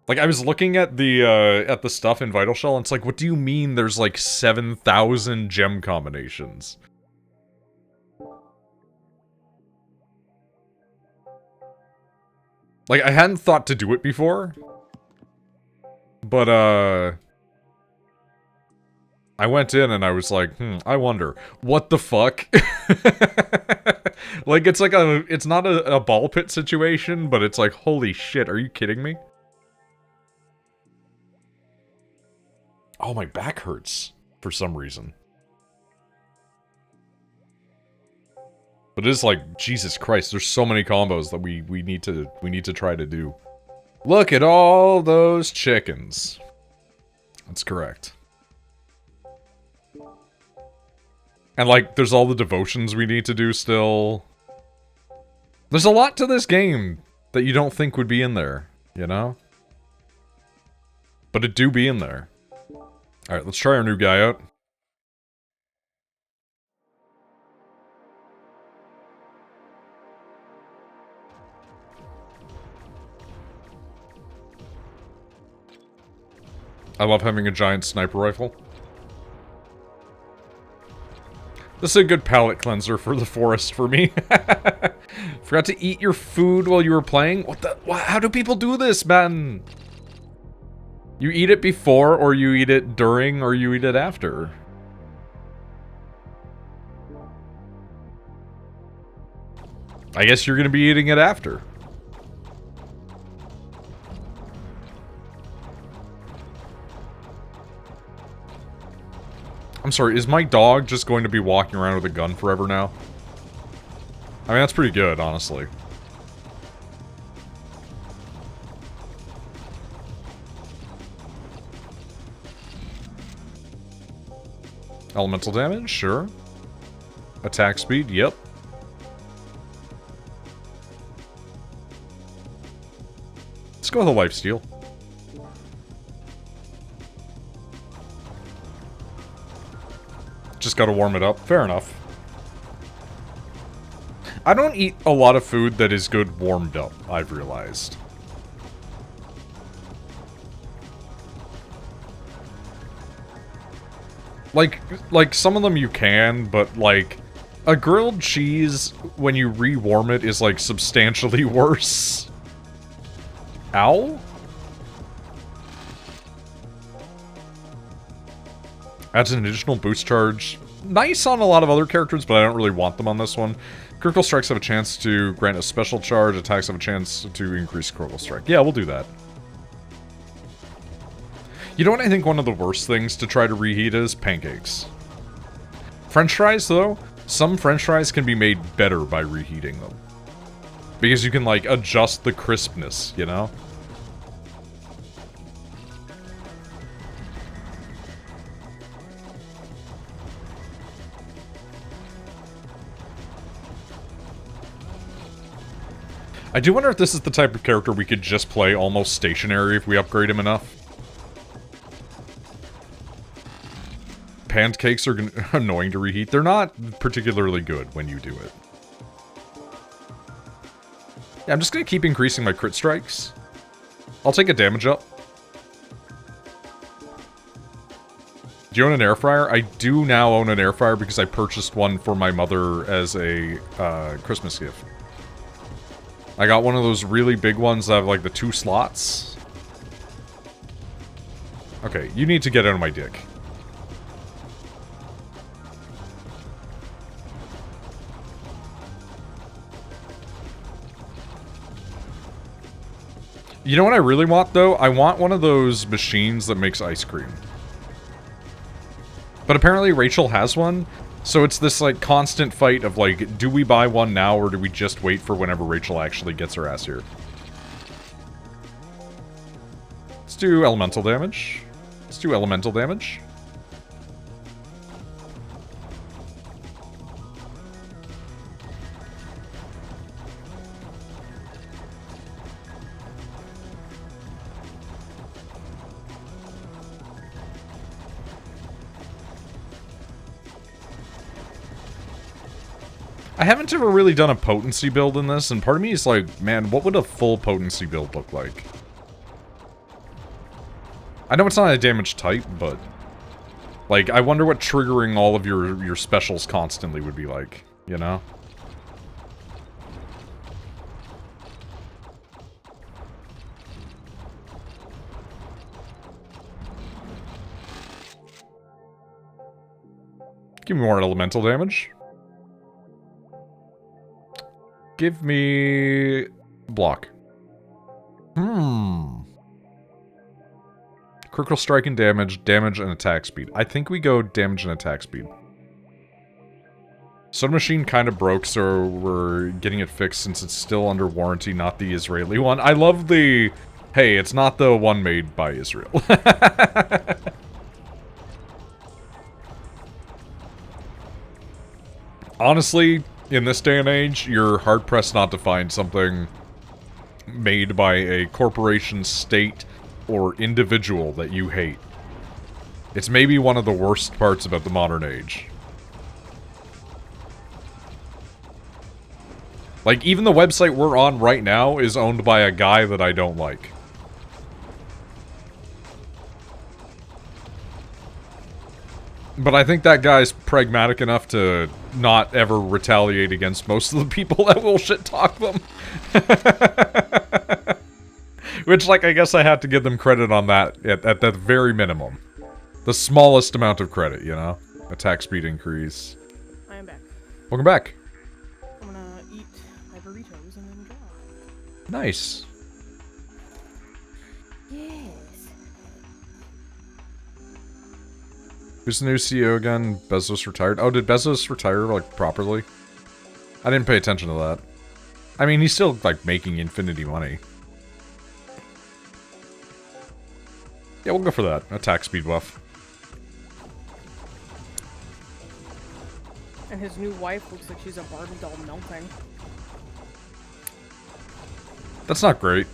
Like, I was looking at the stuff in Vital Shell, and it's like, what do you mean there's, like, 7,000 gem combinations? Like, I hadn't thought to do it before. But, I went in and I was like, I wonder, what the fuck? Like, it's like it's not a ball pit situation, but it's like, holy shit, are you kidding me? Oh, my back hurts for some reason. But it is like, Jesus Christ, there's so many combos that we need to try to do. Look at all those chickens. That's correct. And like, there's all the devotions we need to do still. There's a lot to this game that you don't think would be in there, you know? But it do be in there. Alright, let's try our new guy out. I love having a giant sniper rifle. This is a good palate cleanser for the forest for me. Forgot to eat your food while you were playing? What the? How do people do this, man? You eat it before, or you eat it during, or you eat it after. I guess you're gonna be eating it after. I'm sorry, is my dog just going to be walking around with a gun forever now? I mean, that's pretty good, honestly. Elemental damage? Sure. Attack speed? Yep. Let's go with a lifesteal. Just gotta warm it up. Fair enough. I don't eat a lot of food that is good warmed up, I've realized. Like some of them you can, but like, a grilled cheese, when you rewarm it, is like substantially worse. Ow? Adds an additional boost charge. Nice on a lot of other characters, but I don't really want them on this one. Critical strikes have a chance to grant a special charge. Attacks have a chance to increase critical strike. Yeah, we'll do that. You know what I think one of the worst things to try to reheat is? Pancakes. French fries, though, some French fries can be made better by reheating them. Because you can, like, adjust the crispness, you know? I do wonder if this is the type of character we could just play almost stationary if we upgrade him enough. Pancakes are annoying to reheat. They're not particularly good when you do it. Yeah, I'm just gonna keep increasing my crit strikes. I'll take a damage up. Do you own an air fryer? I do now own an air fryer because I purchased one for my mother as a Christmas gift. I got one of those really big ones that have, like, the 2 slots. Okay, you need to get out of my dick. You know what I really want, though? I want one of those machines that makes ice cream. But apparently Rachel has one, so it's this, like, constant fight of, like, do we buy one now, or do we just wait for whenever Rachel actually gets her ass here? Let's do elemental damage. Let's do elemental damage. I haven't ever really done a potency build in this, and part of me is like, man, what would a full potency build look like? I know it's not a damage type, but... Like, I wonder what triggering all of your specials constantly would be like, you know? Give me more elemental damage. Give me... block. Critical strike and damage, damage and attack speed. I think we go damage and attack speed. Soda Machine kind of broke, so we're getting it fixed since it's still under warranty, not the Israeli one. I love the... Hey, it's not the one made by Israel. Honestly, in this day and age, you're hard-pressed not to find something made by a corporation, state, or individual that you hate. It's maybe one of the worst parts about the modern age. Like, even the website we're on right now is owned by a guy that I don't like. But I think that guy's pragmatic enough to not ever retaliate against most of the people that will shit-talk them. Which, like, I guess I had to give them credit on that at the very minimum. The smallest amount of credit, you know? Attack speed increase. I am back. Welcome back. I'm gonna eat my burritos and then draw. Nice. Yes. Who's the new CEO again? Bezos retired? Oh, did Bezos retire, like, properly? I didn't pay attention to that. I mean, he's still, like, making infinity money. Yeah, we'll go for that. Attack speed buff. And his new wife looks like she's a Barbie doll melting. That's not great.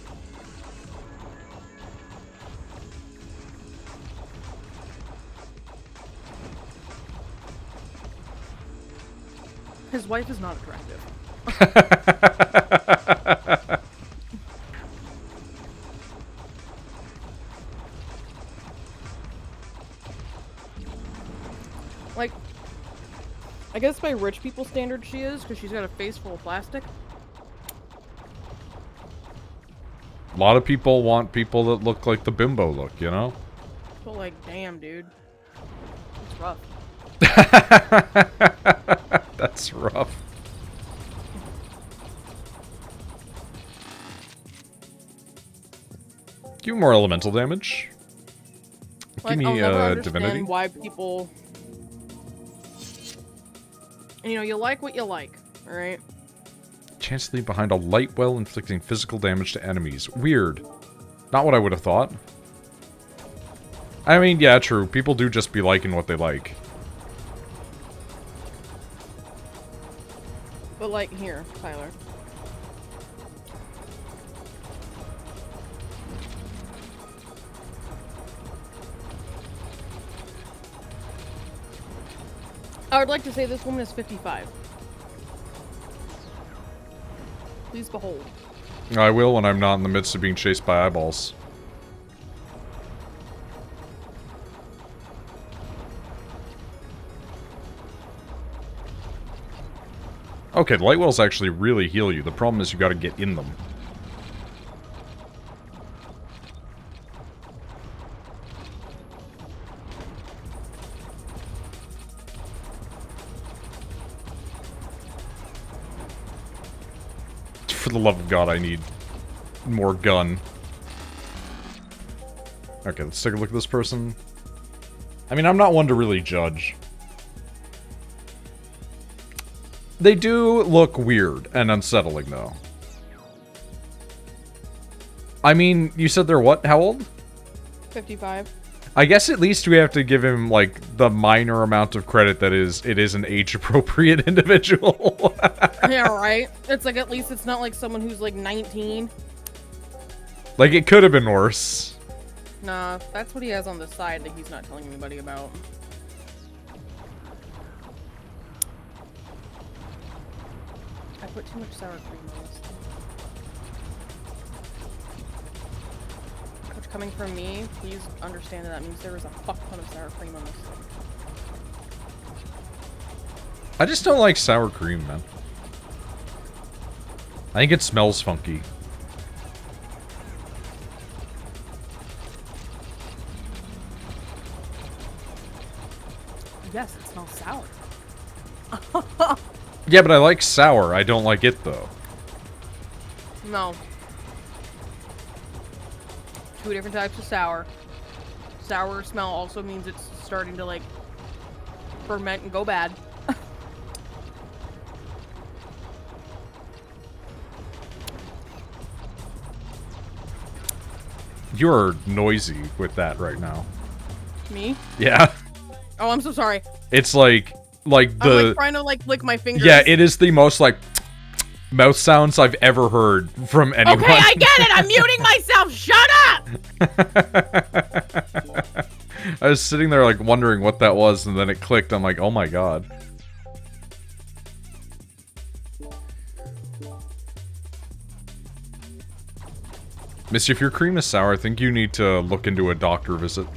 His wife is not attractive. Like, I guess by rich people standards she is, because she's got a face full of plastic. A lot of people want people that look like the bimbo look, you know? But like, damn, dude. It's rough. That's rough. Give me more elemental damage. Like, Give I'll me never understand divinity. why people... You know, you like what you like, alright? Chance to leave behind a light well inflicting physical damage to enemies. Weird. Not what I would have thought. I mean, yeah, true. People do just be liking what they like. But like, here, Tyler. I would like to say this woman is 55. Please behold. I will when I'm not in the midst of being chased by eyeballs. Okay, the light wells actually really heal you. The problem is you gotta get in them. For the love of God, I need more gun. Okay, let's take a look at this person. I mean, I'm not one to really judge. They do look weird and unsettling, though. I mean, you said they're what? How old? 55. I guess at least we have to give him, like, the minor amount of credit that it is an age-appropriate individual. Yeah, right? It's like, at least it's not like someone who's like 19. Like, it could have been worse. Nah, that's what he has on the side that he's not telling anybody about. I put too much sour cream on this. coming from me, please understand that means there is a fuck ton of sour cream on this thing. I just don't like sour cream, man. I think it smells funky. Yes, it smells sour. Yeah, but I like sour. I don't like it, though. No. Two different types of sour. Sour smell also means it's starting to, like, ferment and go bad. You're noisy with that right now. Me? Yeah. Oh, I'm so sorry. It's like the... I'm, like, trying to, like, lick my fingers. Yeah, it is the most, like, mouth sounds I've ever heard from anyone. Okay, I get it! I'm muting myself! Shut up! I was sitting there, like, wondering what that was, and then it clicked. I'm like, oh my god. Missy, if your cream is sour, I think you need to look into a doctor visit.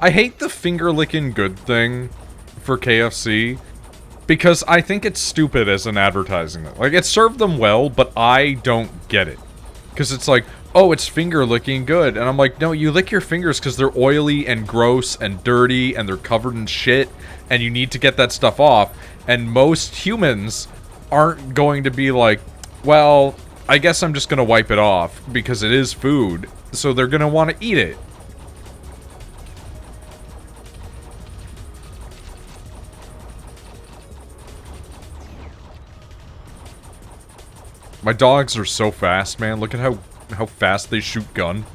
I hate the finger-licking good thing for KFC, because I think it's stupid as an advertising. Like, it served them well, but I don't get it. Because it's like, oh, it's finger-licking good. And I'm like, no, you lick your fingers because they're oily and gross and dirty and they're covered in shit, and you need to get that stuff off. And most humans aren't going to be like, well, I guess I'm just going to wipe it off because it is food, so they're going to want to eat it. My dogs are so fast, man. Look at how fast they shoot gun.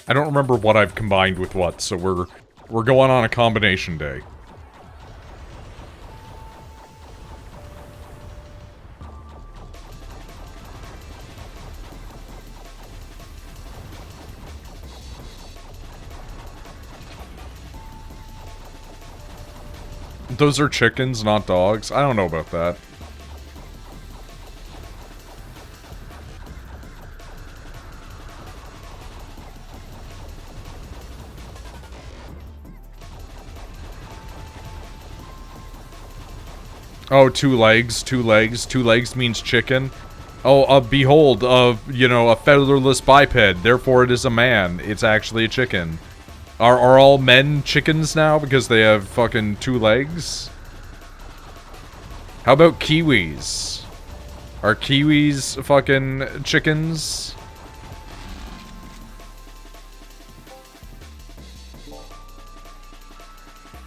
I don't remember what I've combined with what, so we're going on a combination day. Those are chickens, not dogs. I don't know about that. Oh, two legs, two legs. Two legs means chicken. Oh, behold, you know, a featherless biped. Therefore, it is a man. It's actually a chicken. Are all men chickens now because they have fucking two legs? How about kiwis? Are kiwis fucking chickens?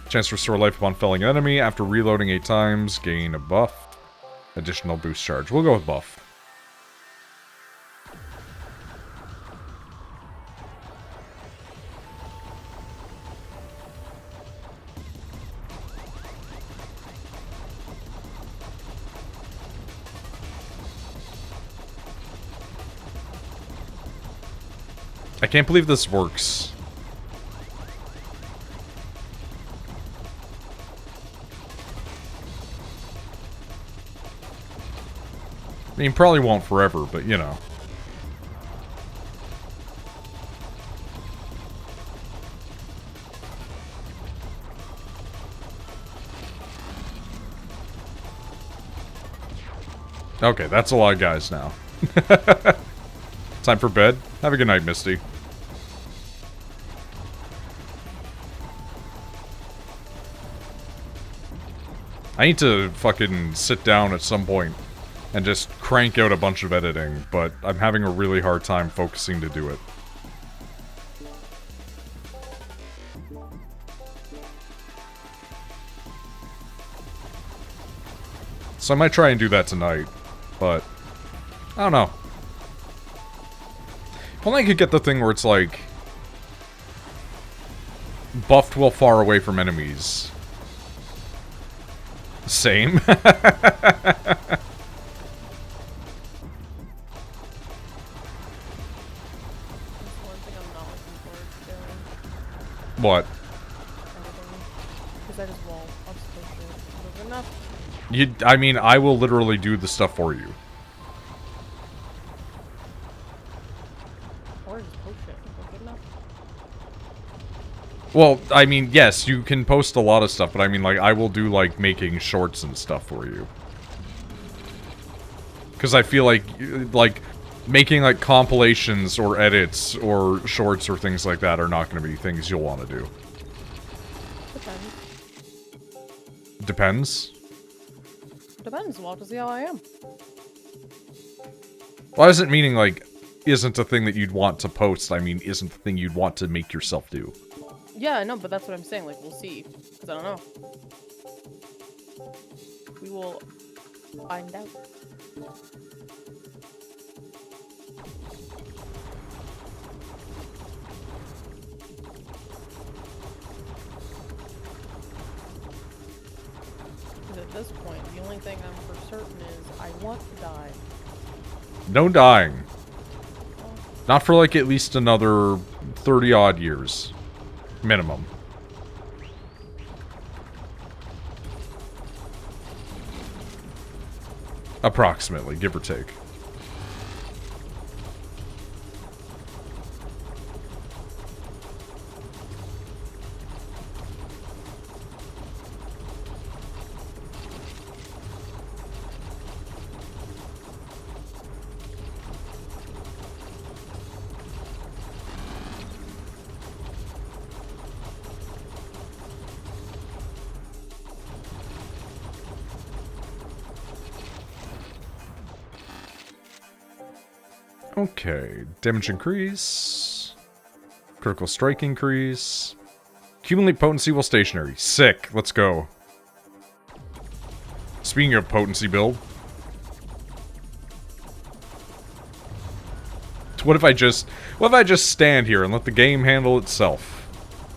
Chance to restore life upon felling an enemy. After reloading 8 times, gain a buff. Additional boost charge. We'll go with buff. I can't believe this works. I mean, probably won't forever, but you know. Okay, that's a lot of guys now. Time for bed. Have a good night, Misty. I need to fucking sit down at some point and just crank out a bunch of editing, but I'm having a really hard time focusing to do it. So I might try and do that tonight, but I don't know. If only I could get the thing where it's like buffed while far away from enemies. Same. One thing I'm not looking forward to doing. What? Because I just won't. I'll just push it. Good enough. I mean, I will literally do the stuff for you. Or just push it. Good enough. Well, I mean, yes, you can post a lot of stuff, but I mean, like, I will do, like, making shorts and stuff for you. Because I feel like, making, like, compilations or edits or shorts or things like that are not going to be things you'll want to do. Depends. Depends? Depends. We'll have to see how I am. Well, I wasn't meaning, like, isn't a thing that you'd want to post. I mean, isn't the thing you'd want to make yourself do. Yeah, I know, but that's what I'm saying. Like, we'll see. Because I don't know. We will find out. Because at this point, the only thing I'm for certain is I want to die. No dying. Not for, like, at least another 30-odd years. Minimum. Approximately, give or take. Okay, damage increase. Critical strike increase. Accumulate potency while stationary. Sick, let's go. Speaking of potency build. What if I just stand here and let the game handle itself?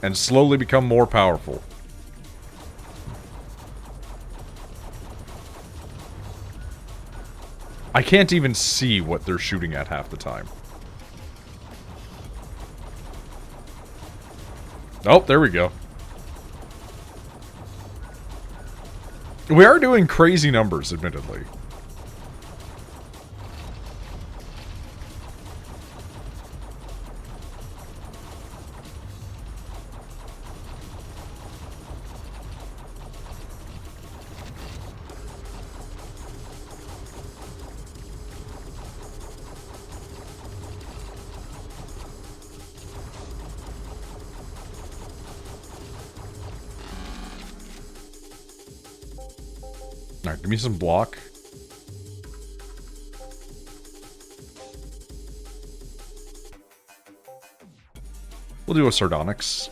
And slowly become more powerful? I can't even see what they're shooting at half the time. Oh, there we go. We are doing crazy numbers, admittedly. Alright, give me some block. We'll do a Sardonyx.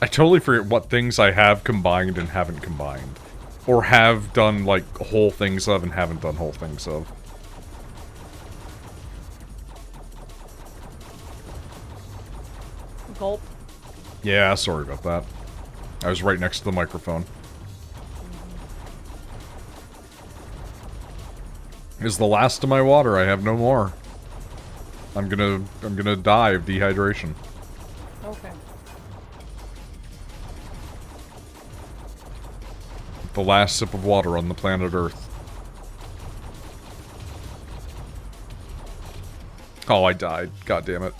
I totally forget what things I have combined and haven't combined. Or have done, like, whole things of and haven't done whole things of. Gulp. Yeah, sorry about that. I was right next to the microphone. This is the last of my water. I have no more. I'm gonna die of dehydration. Okay. The last sip of water on the planet Earth. Oh, I died. God damn it.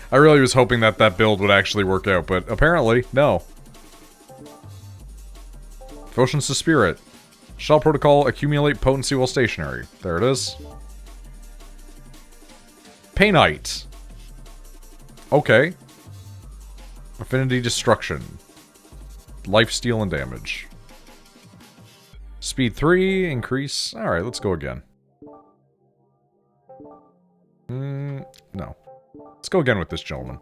I really was hoping that that build would actually work out, but apparently, no. Devotions to Spirit. Shell Protocol, accumulate potency while stationary. There it is. Painite. Okay. Affinity Destruction. Life, Steal, and Damage. Speed 3, increase. Alright, let's go again. No. Let's go again with this gentleman.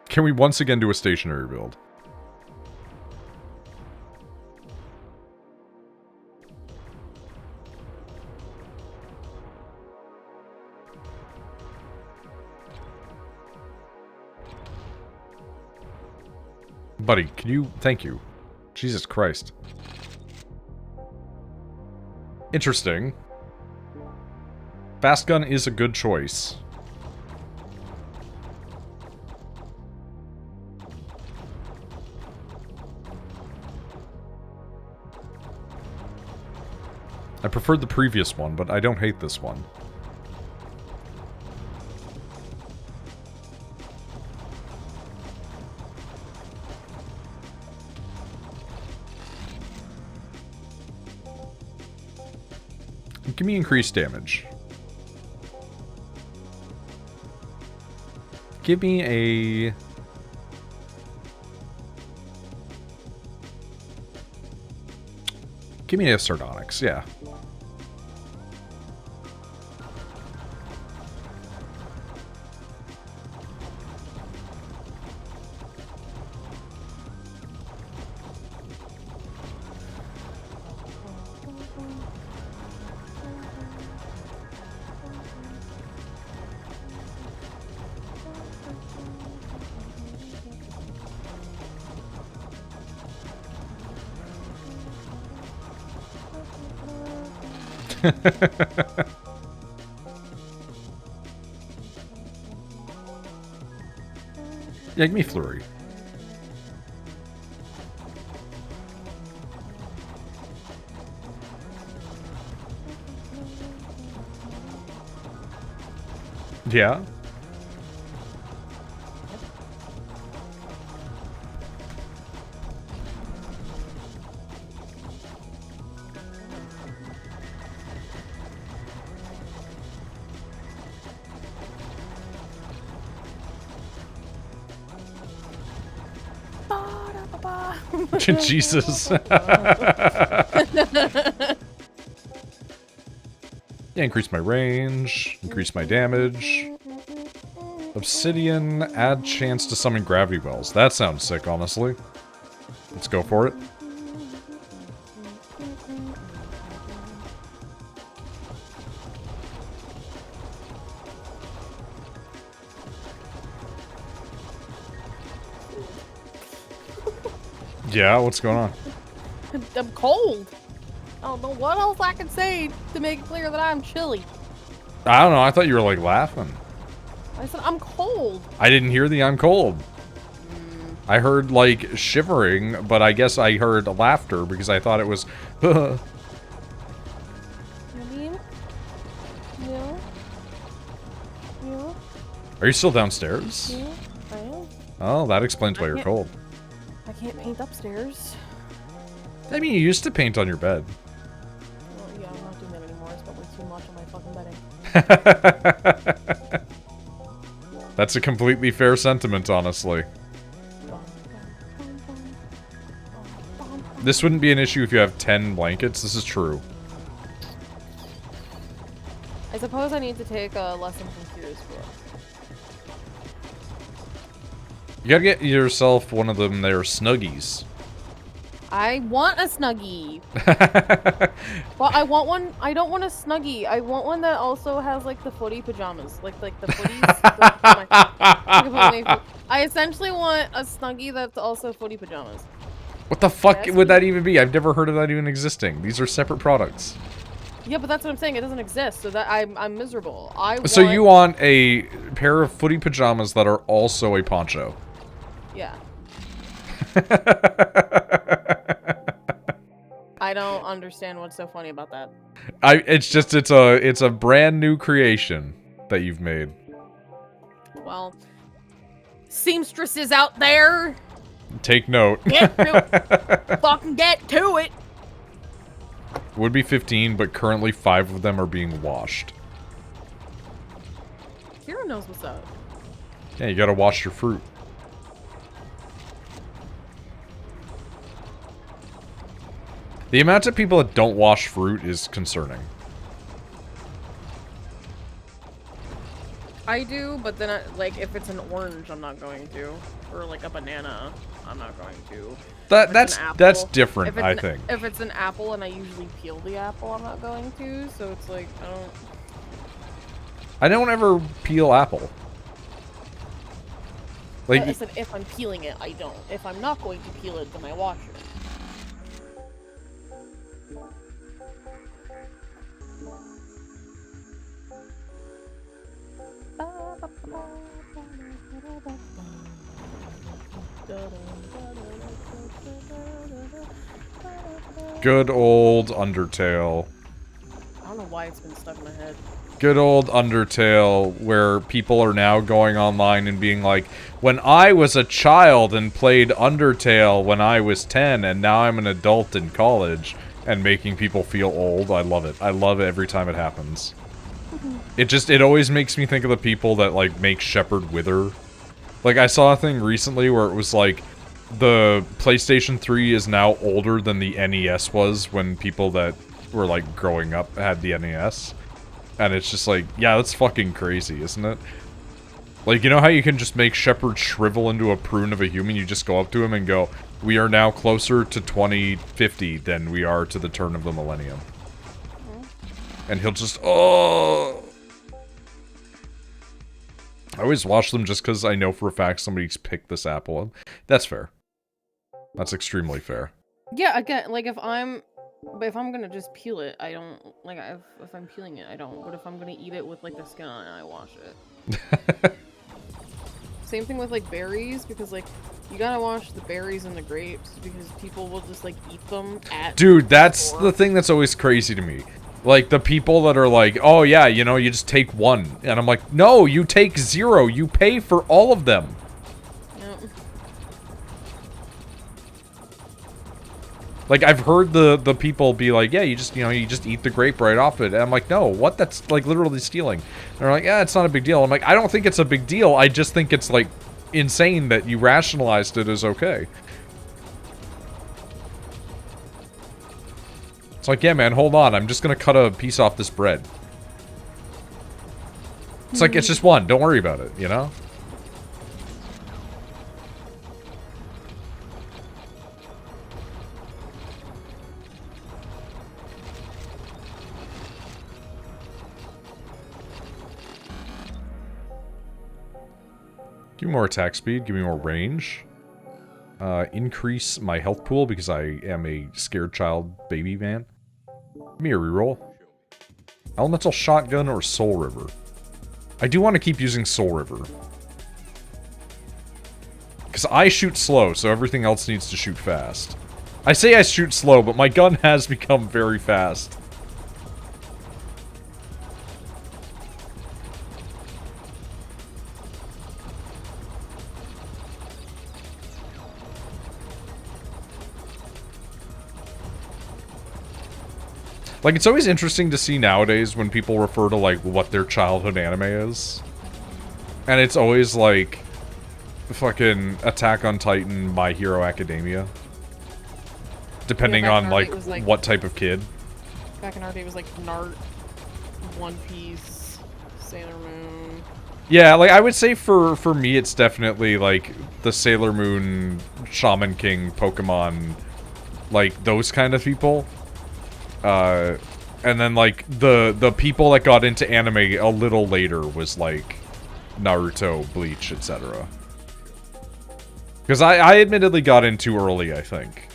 Can we once again do a stationary build? Buddy, can you... Thank you. Jesus Christ. Interesting. Fast gun is a good choice. I preferred the previous one, but I don't hate this one. Give me increased damage. Give me a... Give me a sardonyx, yeah. Yeah, give me flurry. Yeah. Jesus. Yeah, increase my range, increase my damage. Obsidian, add chance to summon gravity wells. That sounds sick, honestly. Let's go for it. Yeah, what's going on? I'm cold. I don't know what else I can say to make it clear that I'm chilly. I don't know, I thought you were like laughing. I said I'm cold. I didn't hear the I'm cold. I heard like shivering, but I guess I heard laughter because I thought it was You know what I mean? Yeah. Yeah. Are you still downstairs? Yeah. I am. Oh, that explains why you're cold. I can't paint upstairs. I mean, you used to paint on your bed. Well, yeah, I'm not doing that anymore. I spent way too much on my fucking bedding. That's a completely fair sentiment, honestly. This wouldn't be an issue if you have 10 blankets. This is true. I suppose I need to take a lesson from Kira's book. You gotta get yourself one of them there Snuggies. I want a Snuggie. Well, I want one. I don't want a Snuggie. I want one that also has like the footy pajamas, like the footies. I essentially want a Snuggie that's also footy pajamas. What the fuck would that even be? I've never heard of that even existing. These are separate products. Yeah, but that's what I'm saying. It doesn't exist, so that I'm miserable. So you want a pair of footy pajamas that are also a poncho? Yeah. I don't understand what's so funny about that. It's a brand new creation that you've made. Well, seamstresses out there, take note. Fucking get to it. Would be 15, but currently 5 of them are being washed. Kira knows what's up. Yeah, you gotta wash your fruit. The amount of people that don't wash fruit is concerning. I do, but then like if it's an orange, I'm not going to, or like a banana, I'm not going to. That's different, I think. If it's an apple and I usually peel the apple, I'm not going to. So it's like I don't ever peel apple. Like, I said if I'm peeling it, I don't. If I'm not going to peel it, then I wash it. good old Undertale. I don't know why it's been stuck in my head. Good old Undertale, where people are now going online and being like, when I was a child and played Undertale when I was 10, and now I'm an adult in college, and making people feel old. I love it. I love it every time it happens. It always makes me think of the people that, like, make Shepard wither. Like, I saw a thing recently where it was like, the PlayStation 3 is now older than the NES was when people that were, like, growing up had the NES. And it's just like, yeah, that's fucking crazy, isn't it? Like, you know how you can just make Shepard shrivel into a prune of a human? You just go up to him and go, we are now closer to 2050 than we are to the turn of the millennium. And he'll just, oh! I always watch them just because I know for a fact somebody's picked this apple. That's fair. That's extremely fair. Yeah, again, like, if I'm gonna just peel it, I don't, like, if I'm peeling it, I don't. But if I'm gonna eat it with, like, the skin on it, I wash it. Same thing with, like, berries, because, like, you gotta wash the berries and the grapes, because people will just, like, eat them at... Dude, that's the thing that's always crazy to me. Like, the people that are like, oh yeah, you know, you just take one. And I'm like, no, you take 0. You pay for all of them. Yep. Like, I've heard the people be like, yeah, you just eat the grape right off it. And I'm like, no, what? That's, like, literally stealing. And they're like, yeah, it's not a big deal. I'm like, I don't think it's a big deal. I just think it's, like, insane that you rationalized it as okay. It's like, yeah, man, hold on. I'm just gonna cut a piece off this bread. It's like, it's just one. Don't worry about it, you know? Give me more attack speed. Give me more range. Increase my health pool because I am a scared child baby man. Give me a reroll. Elemental Shotgun or Soul River? I do want to keep using Soul River. Because I shoot slow, so everything else needs to shoot fast. I say I shoot slow, but my gun has become very fast. Like, it's always interesting to see nowadays when people refer to, like, what their childhood anime is. And it's always, like, fucking Attack on Titan, My Hero Academia. Depending on, like, what type of kid. Back in our day, it was, like, Nart, One Piece, Sailor Moon. Yeah, like, I would say for me, it's definitely, like, the Sailor Moon, Shaman King, Pokemon, like, those kind of people. And then, like, the people that got into anime a little later was, like, Naruto, Bleach, etc. Because I admittedly got in too early, I think.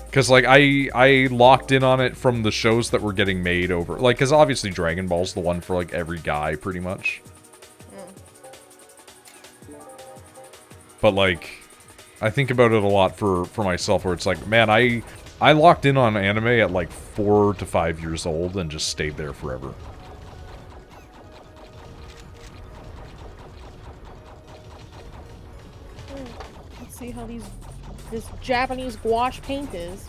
Because, like, I locked in on it from the shows that were getting made over... Like, because obviously Dragon Ball's the one for, like, every guy, pretty much. But, like, I think about it a lot for myself, where it's like, man, I locked in on anime at, like, 4 to 5 years old and just stayed there forever. Let's see how this Japanese gouache paint is.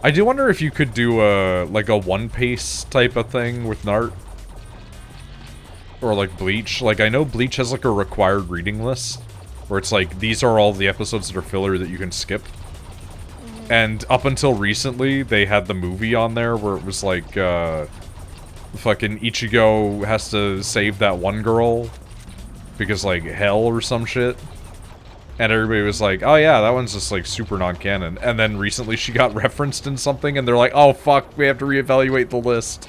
I do wonder if you could do like a one-pace type of thing with Nart. Or, like, Bleach. Like, I know Bleach has, like, a required reading list. Where it's like, these are all the episodes that are filler that you can skip. And up until recently, they had the movie on there where it was like, fucking Ichigo has to save that one girl. Because, like, hell or some shit. And everybody was like, oh yeah, that one's just, like, super non-canon. And then recently she got referenced in something, and they're like, oh fuck, we have to reevaluate the list.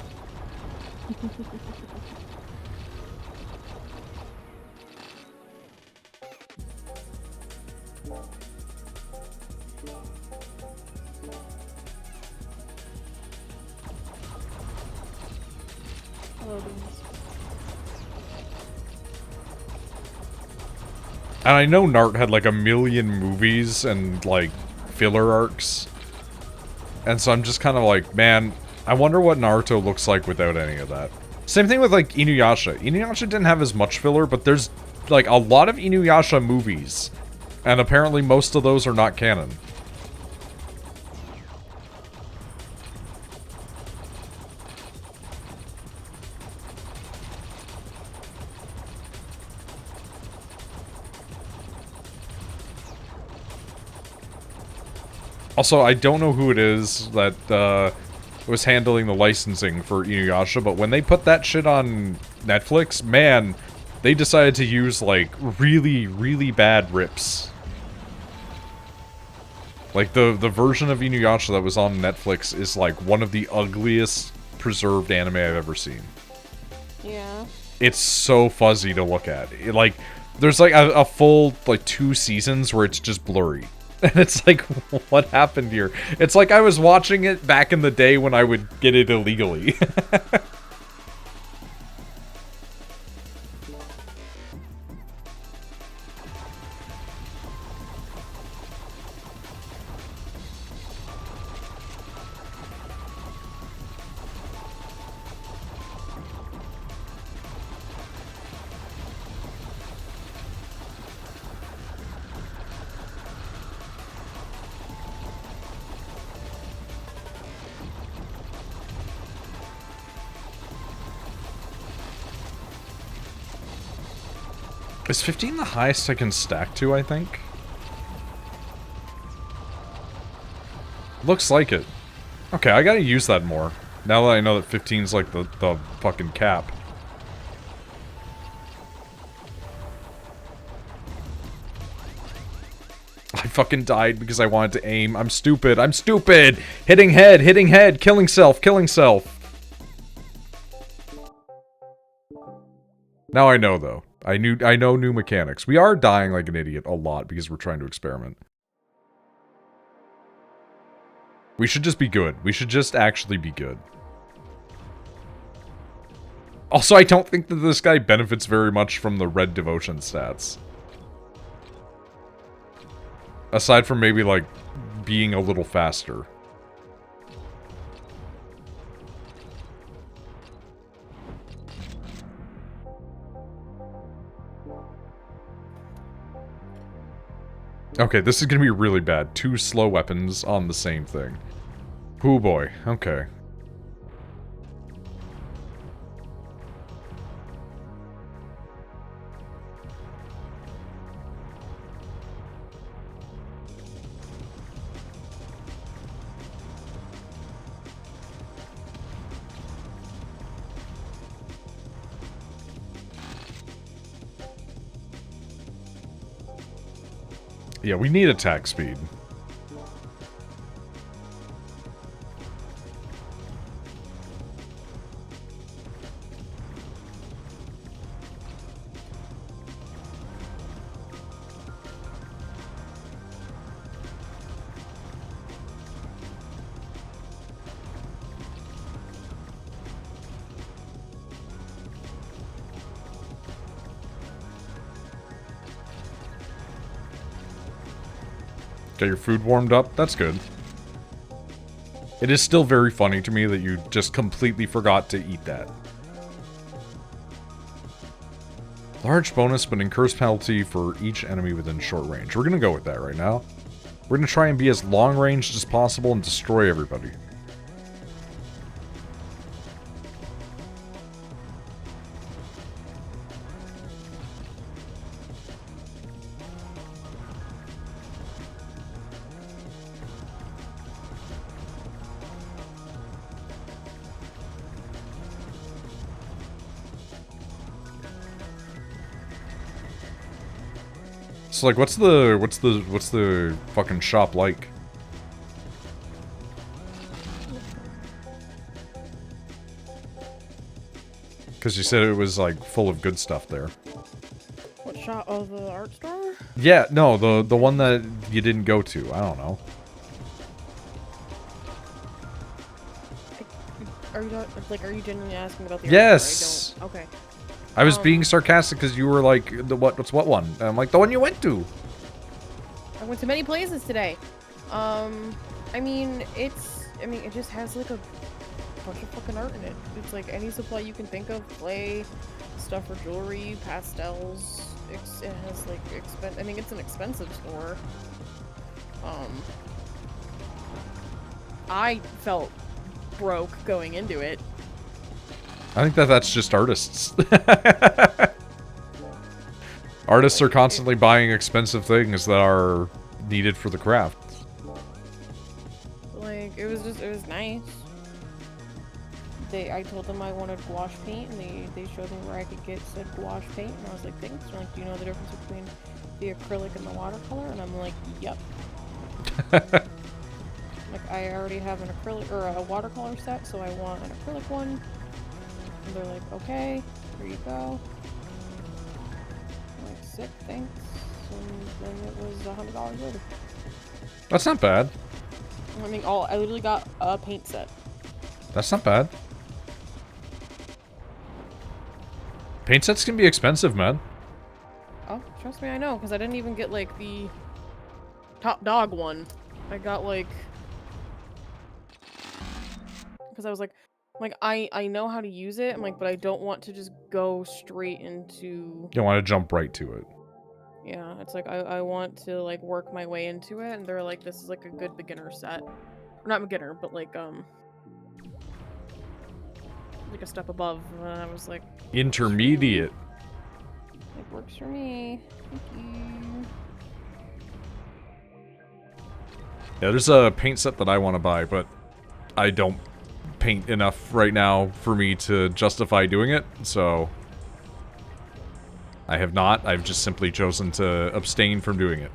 And I know Nart had like a million movies and like filler arcs. And so I'm just kind of like, man, I wonder what Naruto looks like without any of that. Same thing with like Inuyasha. Inuyasha didn't have as much filler, but there's like a lot of Inuyasha movies. And apparently most of those are not canon. Also, I don't know who it is that was handling the licensing for Inuyasha, but when they put that shit on Netflix, man, they decided to use, like, really, really bad rips. Like, the version of Inuyasha that was on Netflix is, like, one of the ugliest preserved anime I've ever seen. Yeah. It's so fuzzy to look at. Like, there's, like, a full, like, 2 seasons where it's just blurry. And it's like, what happened here? It's like I was watching it back in the day when I would get it illegally. Is 15 the highest I can stack to, I think? Looks like it. Okay, I gotta use that more. Now that I know that 15's like the fucking cap. I fucking died because I wanted to aim. I'm stupid. I'm stupid! Hitting head, killing self, killing self. Now I know, though. I know new mechanics. We are dying like an idiot a lot because we're trying to experiment. We should just be good. We should just actually be good. Also, I don't think that this guy benefits very much from the red devotion stats. Aside from maybe, like, being a little faster. Okay, this is gonna be really bad. 2 slow weapons on the same thing. Oh boy, okay. Yeah, we need attack speed. Got your food warmed up? That's good. It is still very funny to me that you just completely forgot to eat that. Large bonus, but incurs penalty for each enemy within short range. We're gonna go with that right now. We're gonna try and be as long ranged as possible and destroy everybody. So like, what's the fucking shop like? Because you said it was like full of good stuff there. What shop of the art store? Yeah, no, the one that you didn't go to. I don't know. Are you are you genuinely asking about the Yes. art store? Okay. I was being sarcastic because you were like, what's what one? And I'm like, the one you went to. I went to many places today. I mean, it just has like a bunch of fucking art in it. It's like any supply you can think of, clay, stuff for jewelry, pastels. It has like I mean, it's an expensive store. I felt broke going into it. I think that's just artists. Artists are constantly buying expensive things that are needed for the craft. Like, it was nice. I told them I wanted gouache paint, and they showed me where I could get said gouache paint, and I was like, thanks. They're like, do you know the difference between the acrylic and the watercolor? And I'm like, yep. Like, I already have an acrylic, or a watercolor set, so I want an acrylic one. And they're like, okay, here you go. I'm like, sick, thanks. And then it was $100 later. That's not bad. I mean, I literally got a paint set. That's not bad. Paint sets can be expensive, man. Oh, trust me, I know, because I didn't even get, like, the top dog one. I got, like... Because I was like, I know how to use it, I'm like, but I don't want to just go straight into... You don't want to jump right to it. Yeah, it's like, I want to, like, work my way into it, and they're like, this is, like, a good beginner set. Or not beginner, but, like a step above, and I was like... Intermediate. It works for me. Thank you. Yeah, there's a paint set that I want to buy, but I don't paint enough right now for me to justify doing it, so... I have not. I've just simply chosen to abstain from doing it.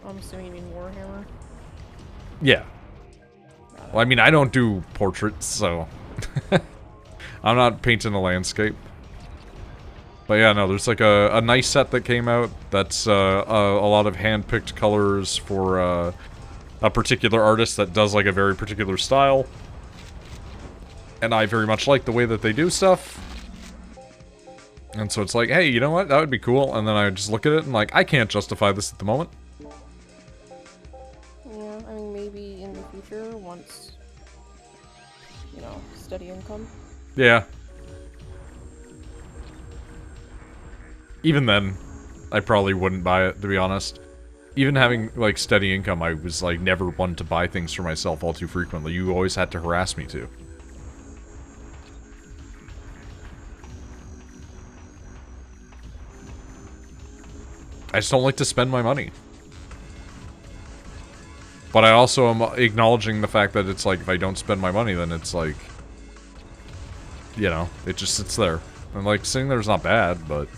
I'm assuming you mean Warhammer? Yeah. Well, I mean, I don't do portraits, so... I'm not painting a landscape. But yeah, no, there's like a nice set that came out that's a lot of hand-picked colors for a particular artist that does like a very particular style. And I very much like the way that they do stuff. And so it's like, hey, you know what? That would be cool. And then I just look at it and like, I can't justify this at the moment. Yeah, I mean, maybe in the future, once, you know, steady income. Yeah. Even then, I probably wouldn't buy it, to be honest. Even having, like, steady income, I was, like, never one to buy things for myself all too frequently. You always had to harass me to. I just don't like to spend my money. But I also am acknowledging the fact that it's like, if I don't spend my money, then it's like... You know, it just sits there. And, like, sitting there is not bad, but...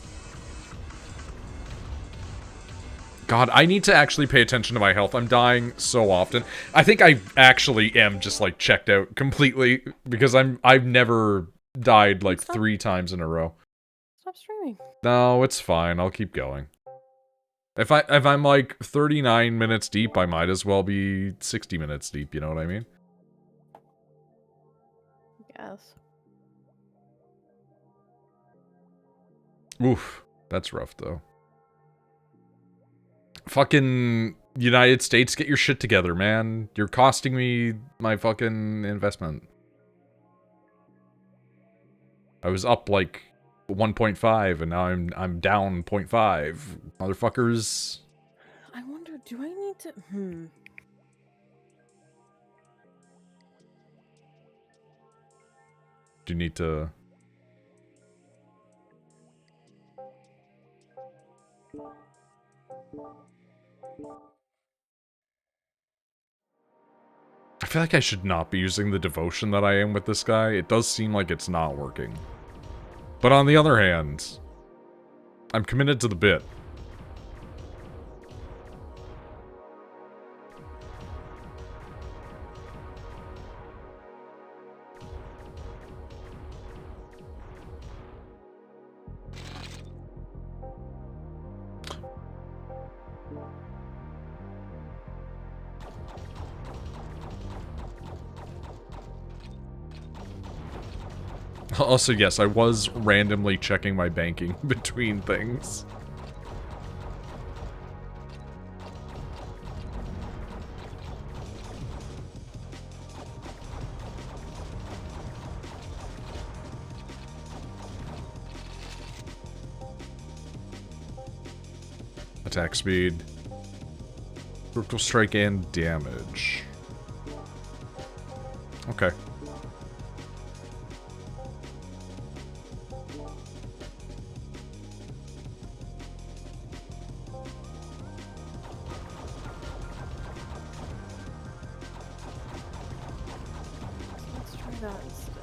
God, I need to actually pay attention to my health. I'm dying so often. I think I actually am just, like, checked out completely. Because I've never died, like, 3 times in a row. Stop streaming. No, it's fine. I'll keep going. If I'm, like, 39 minutes deep, I might as well be 60 minutes deep, you know what I mean? Yes. Oof. That's rough, though. Fucking United States, get your shit together, man. You're costing me my fucking investment. I was up like 1.5 and now I'm down 0.5. Motherfuckers. I wonder, do I need to... Do you need to... I feel like I should not be using the devotion that I am with this guy. It does seem like it's not working. But on the other hand, I'm committed to the bit. Also, yes, I was randomly checking my banking between things. Attack speed. Critical strike and damage. Okay. Let's try that instead.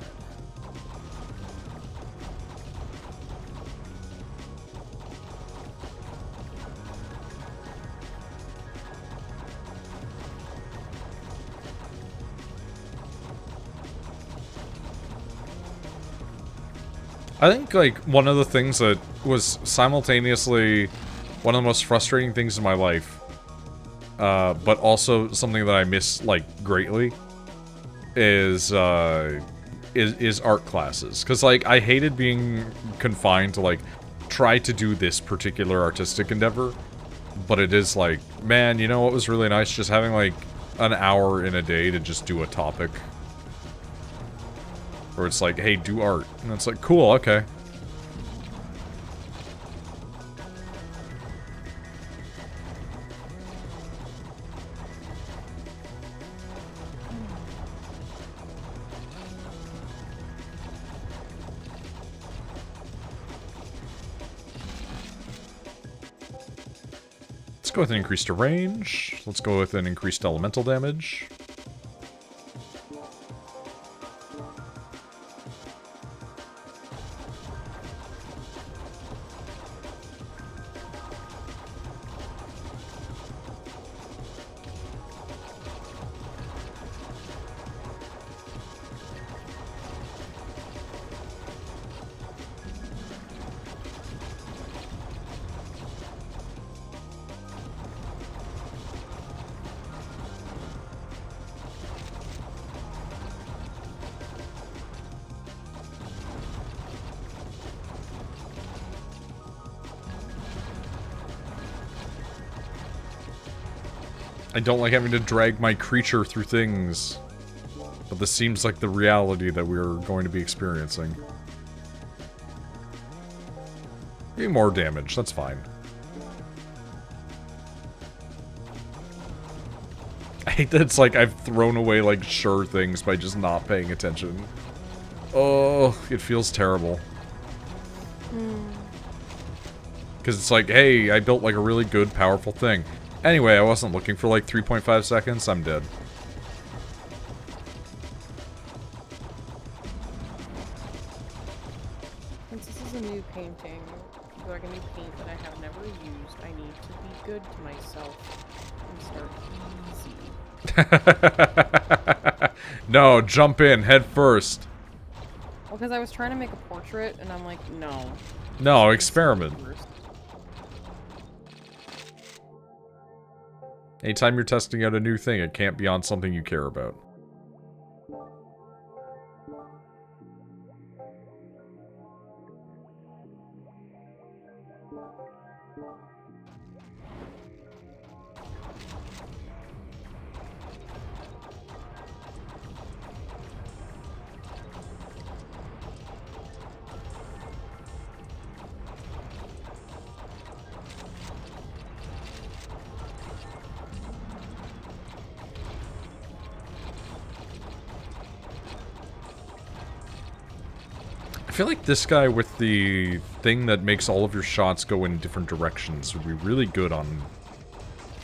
I think, like, one of the things that was simultaneously one of the most frustrating things in my life, but also something that I miss, like, greatly, is art classes. Because, like, I hated being confined to, like, try to do this particular artistic endeavor, but it is like, man, you know what was really nice? Just having, like, an hour in a day to just do a topic. Where it's like, hey, do art. And it's like, cool, okay. Let's go with an increased range. Let's go with an increased elemental damage. I don't like having to drag my creature through things. But this seems like the reality that we're going to be experiencing. Maybe more damage, that's fine. I hate that it's like I've thrown away like sure things by just not paying attention. Oh, it feels terrible. Because it's like, hey, I built like a really good, powerful thing. Anyway, I wasn't looking for like 3.5 seconds, I'm dead. Since this is a new painting, like a new paint that I have never used, I need to be good to myself and start easy. No, jump in, head first. Well, because I was trying to make a portrait, and I'm like, no. No, experiment. Anytime you're testing out a new thing, it can't be on something you care about. I feel like this guy with the thing that makes all of your shots go in different directions would be really good on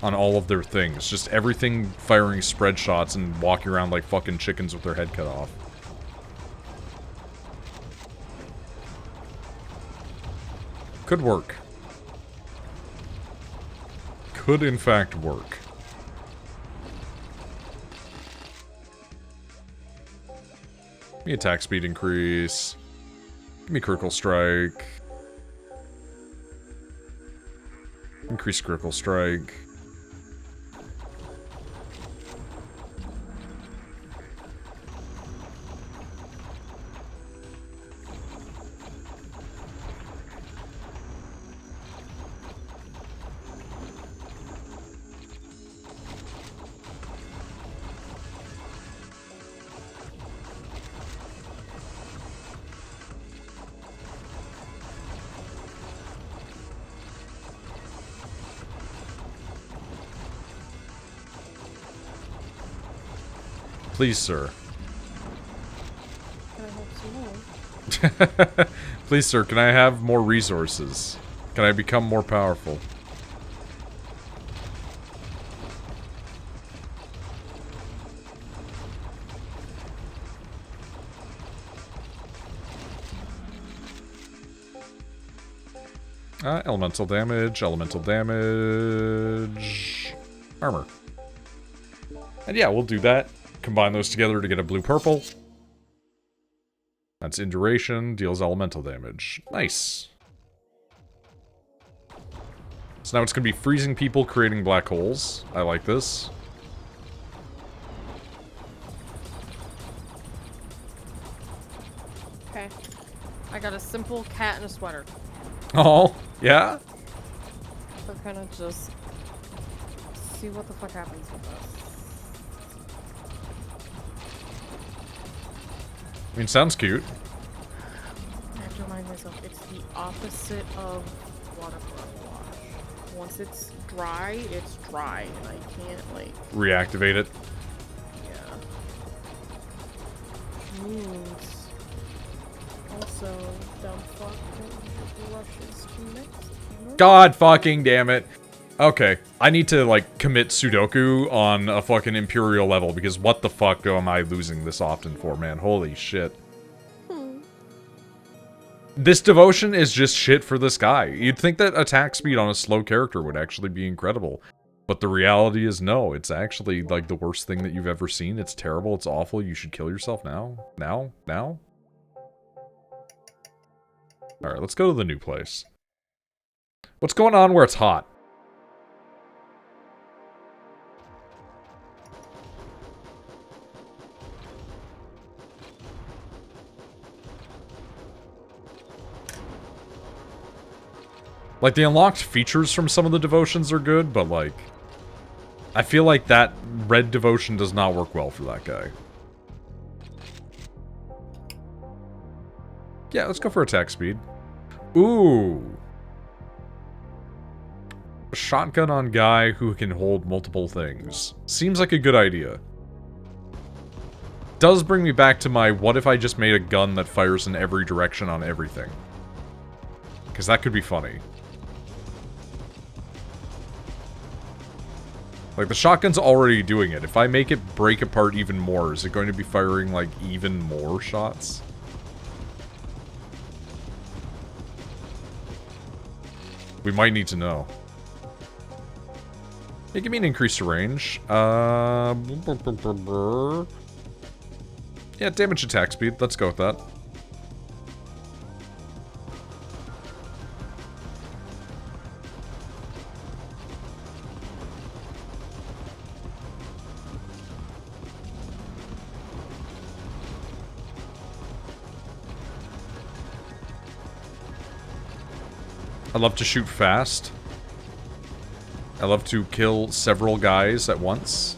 all of their things. Just everything firing spread shots and walking around like fucking chickens with their head cut off. Could work. Could in fact work. Give me attack speed increase. Give me critical strike. Increase critical strike. Please, sir. Can I help some more? Please, sir, can I have more resources? Can I become more powerful? Elemental damage, armor. And yeah, we'll do that. Combine those together to get a blue-purple. That's in duration, deals elemental damage. Nice. So now it's going to be freezing people, creating black holes. I like this. Okay. I got a simple cat and a sweater. Oh, yeah? We're gonna just see what the fuck happens with this. I mean, sounds cute. I have to remind myself, it's the opposite of watercolor wash. Once it's dry, and I can't, like... Reactivate it. Yeah. Means... Also, dumb fuck, brushes to mix. God fucking damn it. Okay, I need to, like, commit Sudoku on a fucking Imperial level, because what the fuck am I losing this often for, man? Holy shit. This devotion is just shit for this guy. You'd think that attack speed on a slow character would actually be incredible. But the reality is no, it's actually, like, the worst thing that you've ever seen. It's terrible, it's awful, you should kill yourself now? Now? Now? Alright, let's go to the new place. What's going on where it's hot? Like, the unlocked features from some of the devotions are good, but, like... I feel like that red devotion does not work well for that guy. Yeah, let's go for attack speed. Ooh. Shotgun on guy who can hold multiple things. Seems like a good idea. Does bring me back to my, what if I just made a gun that fires in every direction on everything? Because that could be funny. Like, the shotgun's already doing it. If I make it break apart even more, is it going to be firing, like, even more shots? We might need to know. Hey, give me an increase to range. Yeah, damage attack speed. Let's go with that. I love to shoot fast. I love to kill several guys at once.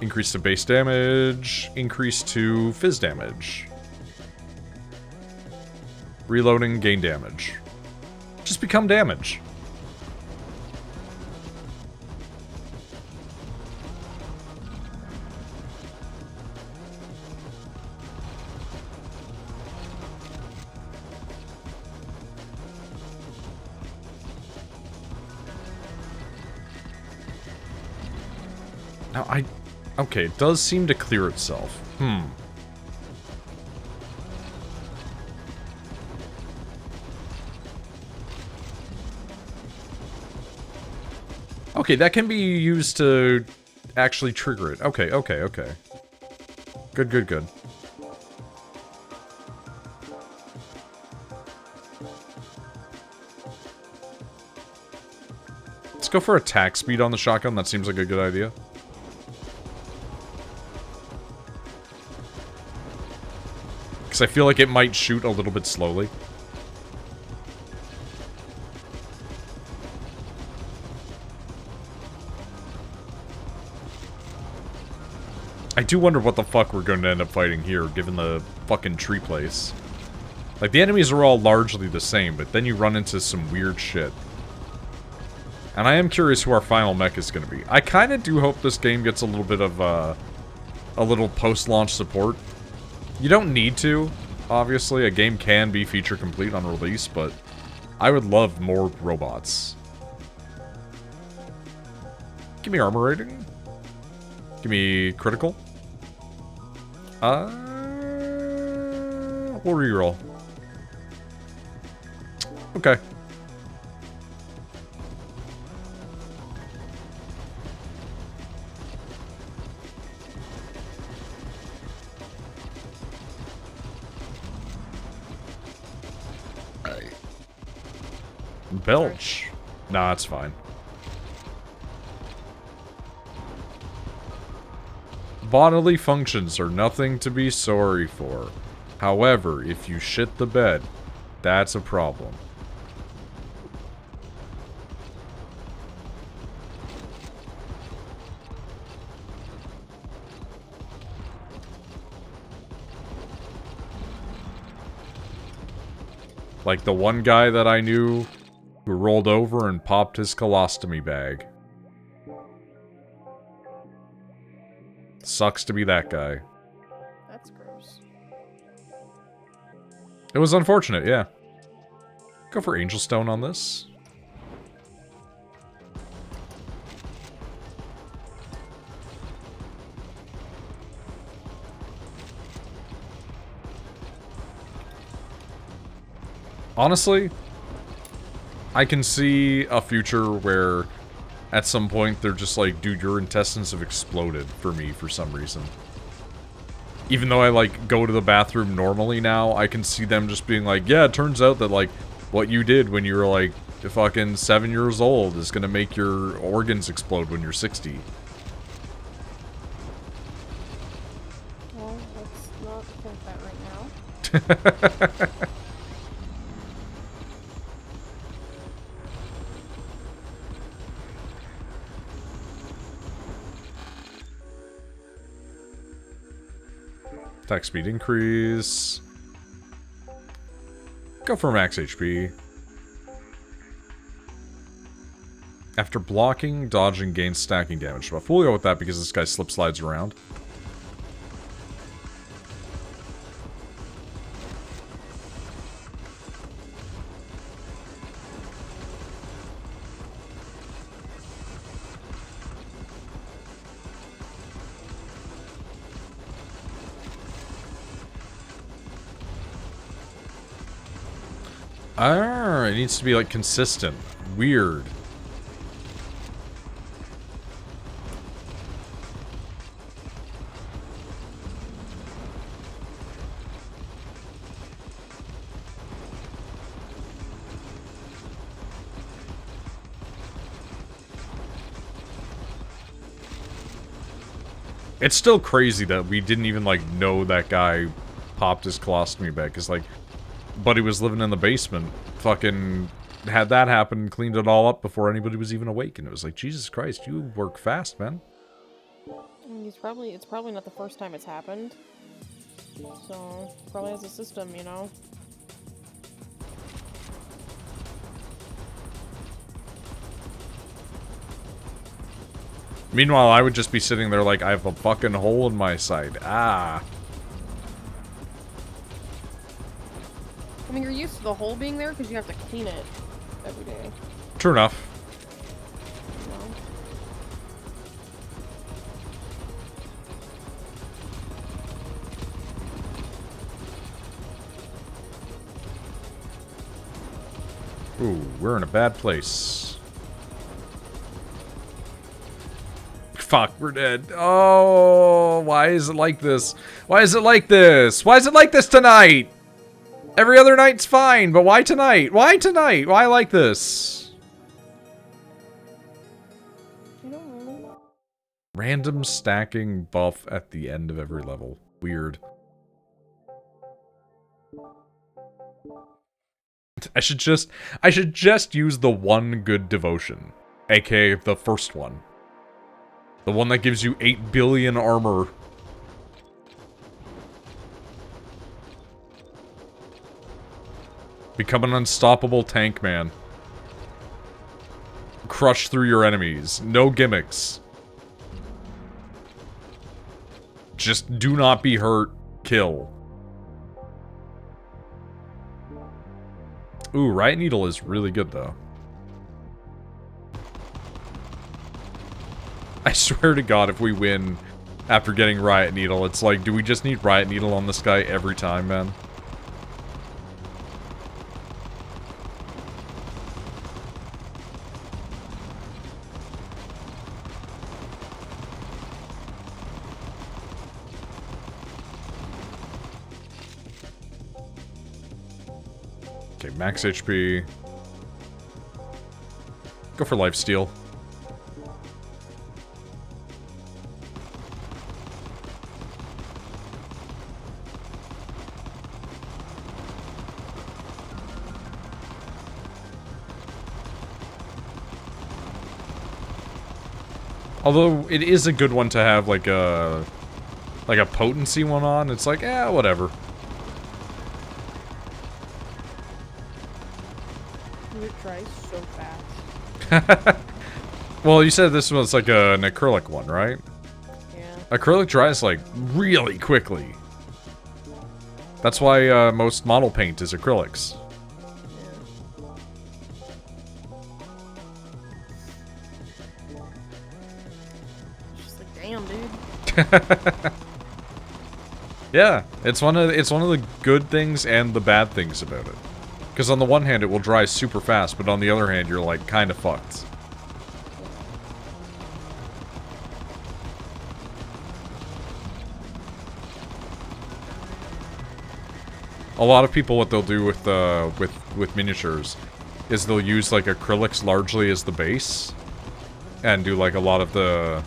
Increase to base damage. Increase to fizz damage. Reloading, gain damage. Just become damage. Now, okay, it does seem to clear itself. Okay, that can be used to actually trigger it. Okay, okay, okay. Good, good, good. Let's go for attack speed on the shotgun. That seems like a good idea. I feel like it might shoot a little bit slowly. I do wonder what the fuck we're going to end up fighting here, given the fucking tree place. Like, the enemies are all largely the same, but then you run into some weird shit. And I am curious who our final mech is going to be. I kind of do hope this game gets a little bit of, a little post-launch support. You don't need to, obviously. A game can be feature complete on release, but I would love more robots. Give me armor rating. Give me critical. We'll reroll. Okay. Belch. Nah, it's fine. Bodily functions are nothing to be sorry for. However, if you shit the bed, that's a problem. Like the one guy that I knew who rolled over and popped his colostomy bag. Sucks to be that guy. That's gross. It was unfortunate, yeah. Go for Angel Stone on this. Honestly, I can see a future where at some point they're just like, dude, your intestines have exploded for me for some reason. Even though I, like, go to the bathroom normally now, I can see them just being like, yeah, it turns out that, like, what you did when you were, like, fucking 7 years old is gonna make your organs explode when you're 60. Well, let's not think that right now. Attack speed increase. Go for max HP. After blocking, dodging gains stacking damage buff. We'll go with that because this guy slip slides around. Ah, it needs to be, like, consistent. Weird. It's still crazy that we didn't even, like, know that guy popped his colostomy bag, because, like, buddy was living in the basement, fucking had that happen, cleaned it all up before anybody was even awake, and it was like, Jesus Christ, you work fast, man. It's probably not the first time it's happened. So, probably has a system, you know? Meanwhile, I would just be sitting there like, I have a fucking hole in my side. Ah. I mean, you're used to the hole being there because you have to clean it every day. True enough. Ooh, we're in a bad place. Fuck, we're dead. Oh, why is it like this? Why is it like this? Why is it like this tonight? Every other night's fine, but why tonight? Why tonight? Why like this? I don't know. Random stacking buff at the end of every level. Weird. I should just use the one good devotion, aka the first one. The one that gives you 8 billion armor. Become an unstoppable tank man. Crush through your enemies. No gimmicks. Just do not be hurt. Kill. Ooh, Riot Needle is really good, though. I swear to God, if we win after getting Riot Needle, it's like, do we just need Riot Needle on this guy every time, man? Okay, max HP. Go for lifesteal. Although it is a good one to have like a potency one on. It's like, eh, whatever. It dries so fast. Well, you said this was like an acrylic one, right? Yeah. Acrylic dries like really quickly. That's why most model paint is acrylics. Just like, damn, dude. Yeah, it's one of the good things and the bad things about it. Because on the one hand, it will dry super fast, but on the other hand, you're like kind of fucked. A lot of people, what they'll do with miniatures is they'll use like acrylics largely as the base and do like a lot of the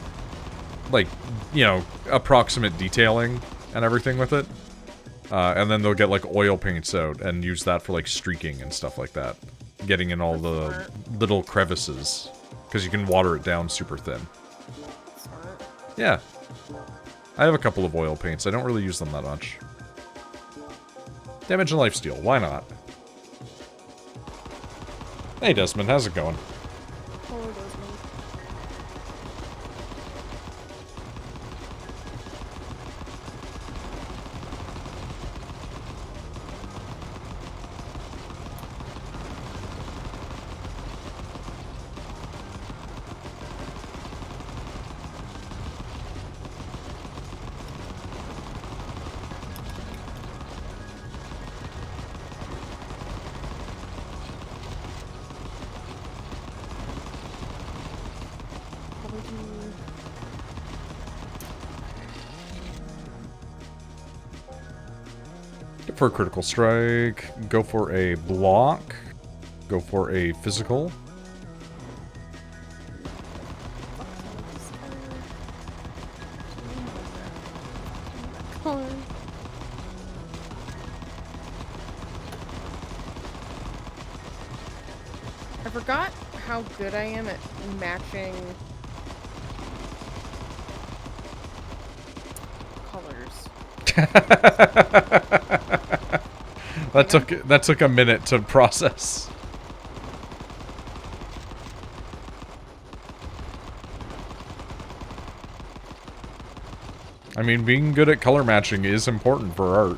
like, you know, approximate detailing and everything with it. And then they'll get like oil paints out and use that for like streaking and stuff like that. Getting in all the little crevices. Because you can water it down super thin. Yeah. I have a couple of oil paints. I don't really use them that much. Damage and lifesteal. Why not? Hey Desmond, how's it going? Hello, Desmond. Go for a critical strike. Go for a block. Go for a physical. I forgot how good I am at matching colors. That took a minute to process. I mean, being good at color matching is important for art.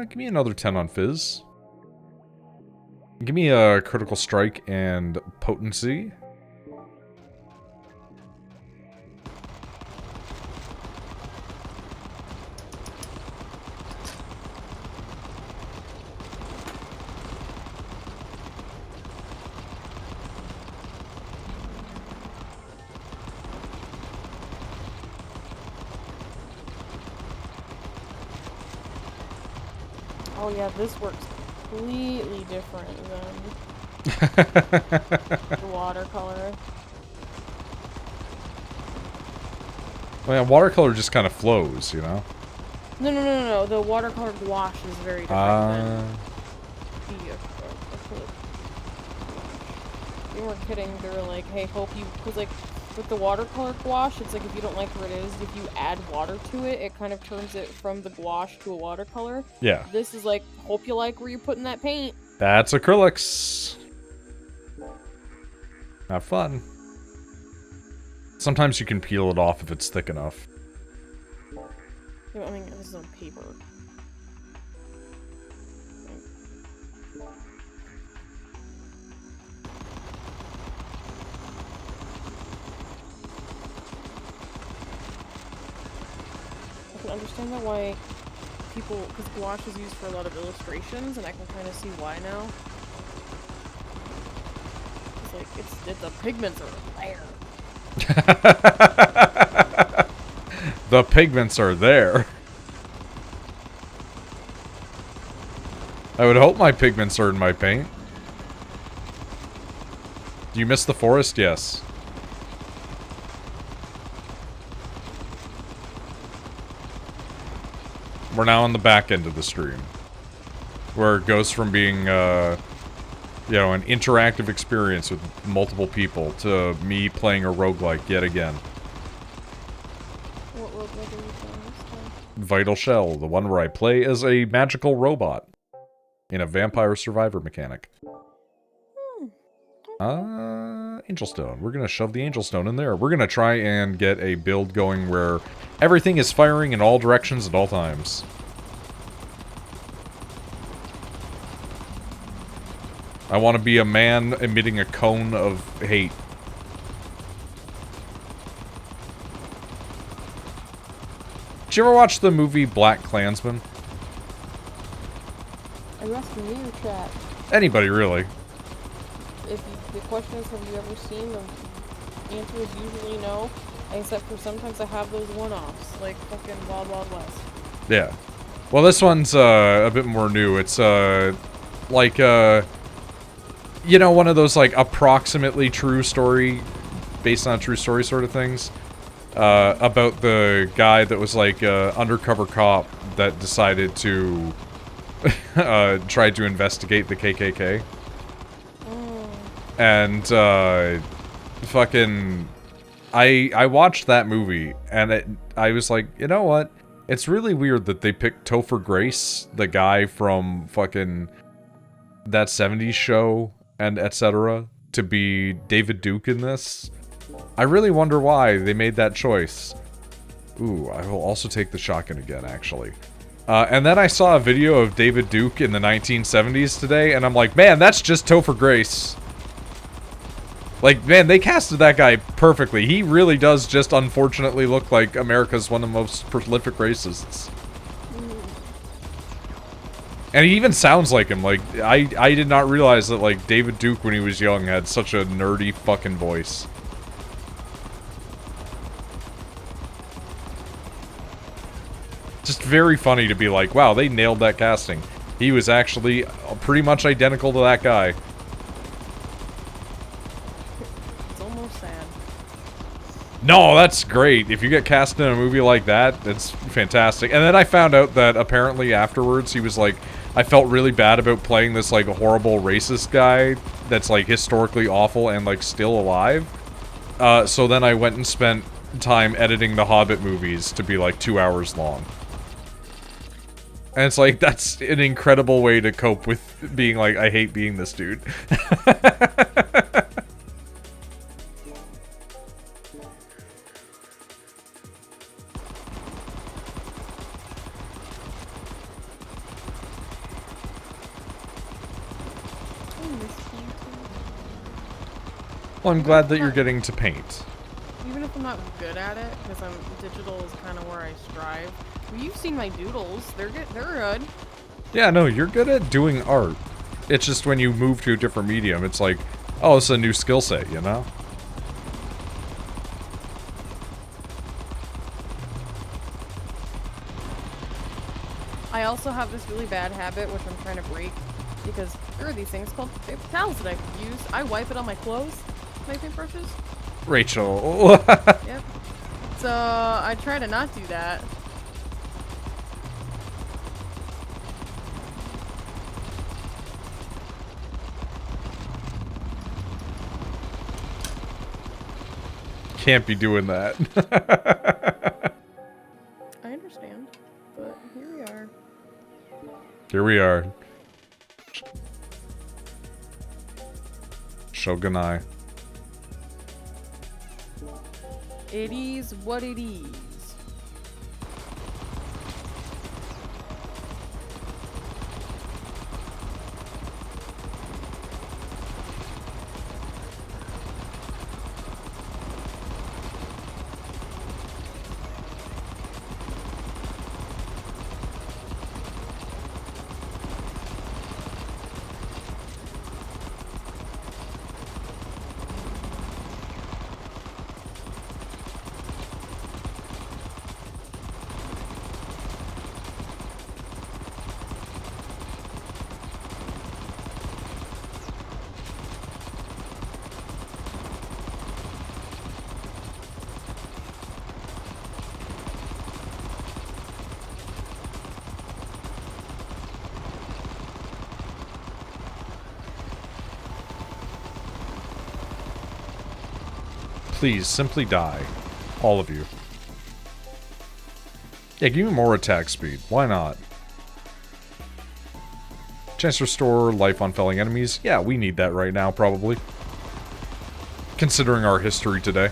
Give me another 10 on Fizz. Give me a critical strike and potency. Oh yeah, this works completely different than the watercolor. Well, yeah, watercolor just kind of flows, you know? No. The watercolor gouache is very different than the acrylic. They weren't kidding. They were like, hey, hope you... Because, like, with the watercolor gouache, it's like if you don't like where it is, if you add water to it, it kind of turns it from the gouache to a watercolor. Yeah. This is like, hope you like where you're putting that paint. That's acrylics. Have fun. Sometimes you can peel it off if it's thick enough. I mean, this is on paper. I can understand that why people, because gouache is used for a lot of illustrations, and I can kind of see why now. It's like, the pigments are there. The pigments are there. I would hope my pigments are in my paint. Do you miss the forest? Yes. We're now on the back end of the stream, where it goes from being, you know, an interactive experience with multiple people to me playing a roguelike yet again. What roguelike are you playing this time? Vital Shell, the one where I play as a magical robot in a vampire survivor mechanic. Angel Stone. We're gonna shove the Angel Stone in there. We're gonna try and get a build going where everything is firing in all directions at all times. I want to be a man emitting a cone of hate. Did you ever watch the movie Black Klansman? Are you asking me or chat? Anybody, really. If the question is, have you ever seen, the answer is usually no, except for sometimes I have those one-offs, like fucking Wild Wild West. Yeah. Well, this one's a bit more new. It's like you know, one of those like approximately true story, based on a true story sort of things, about the guy that was like undercover cop that decided to try to investigate the KKK. And fucking I watched that movie and I was like, you know what? It's really weird that they picked Topher Grace, the guy from fucking that 70s show and etc., to be David Duke in this. I really wonder why they made that choice. Ooh, I will also take the shotgun again, actually. And then I saw a video of David Duke in the 1970s today, and I'm like, man, that's just Topher Grace. Like, man, they casted that guy perfectly. He really does just unfortunately look like America's one of the most prolific racists. And he even sounds like him. Like, I did not realize that, like, David Duke, when he was young, had such a nerdy fucking voice. Just very funny to be like, wow, they nailed that casting. He was actually pretty much identical to that guy. It's almost sad. No, that's great. If you get cast in a movie like that, that's fantastic. And then I found out that apparently afterwards he was like, I felt really bad about playing this like horrible racist guy that's like historically awful and like still alive. So then I went and spent time editing the Hobbit movies to be like 2 hours long. And it's like, that's an incredible way to cope with being like, I hate being this dude. Well, I'm glad that you're getting to paint. Even if I'm not good at it, because digital is kind of where I strive. Well, you've seen my doodles. They're good. Yeah, no, you're good at doing art. It's just when you move to a different medium, it's like, oh, it's a new skill set, you know? I also have this really bad habit, which I'm trying to break, because there are these things called paper towels that I can use. I wipe it on my clothes, my paintbrushes. Rachel. Yep. So I try to not do that. can't be doing that. I understand, but here we are. Here we are. Shogunai. It is what it is. Please, simply die. All of you. Yeah, give me more attack speed. Why not? Chance to restore life on felling enemies. Yeah, we need that right now, probably. Considering our history today.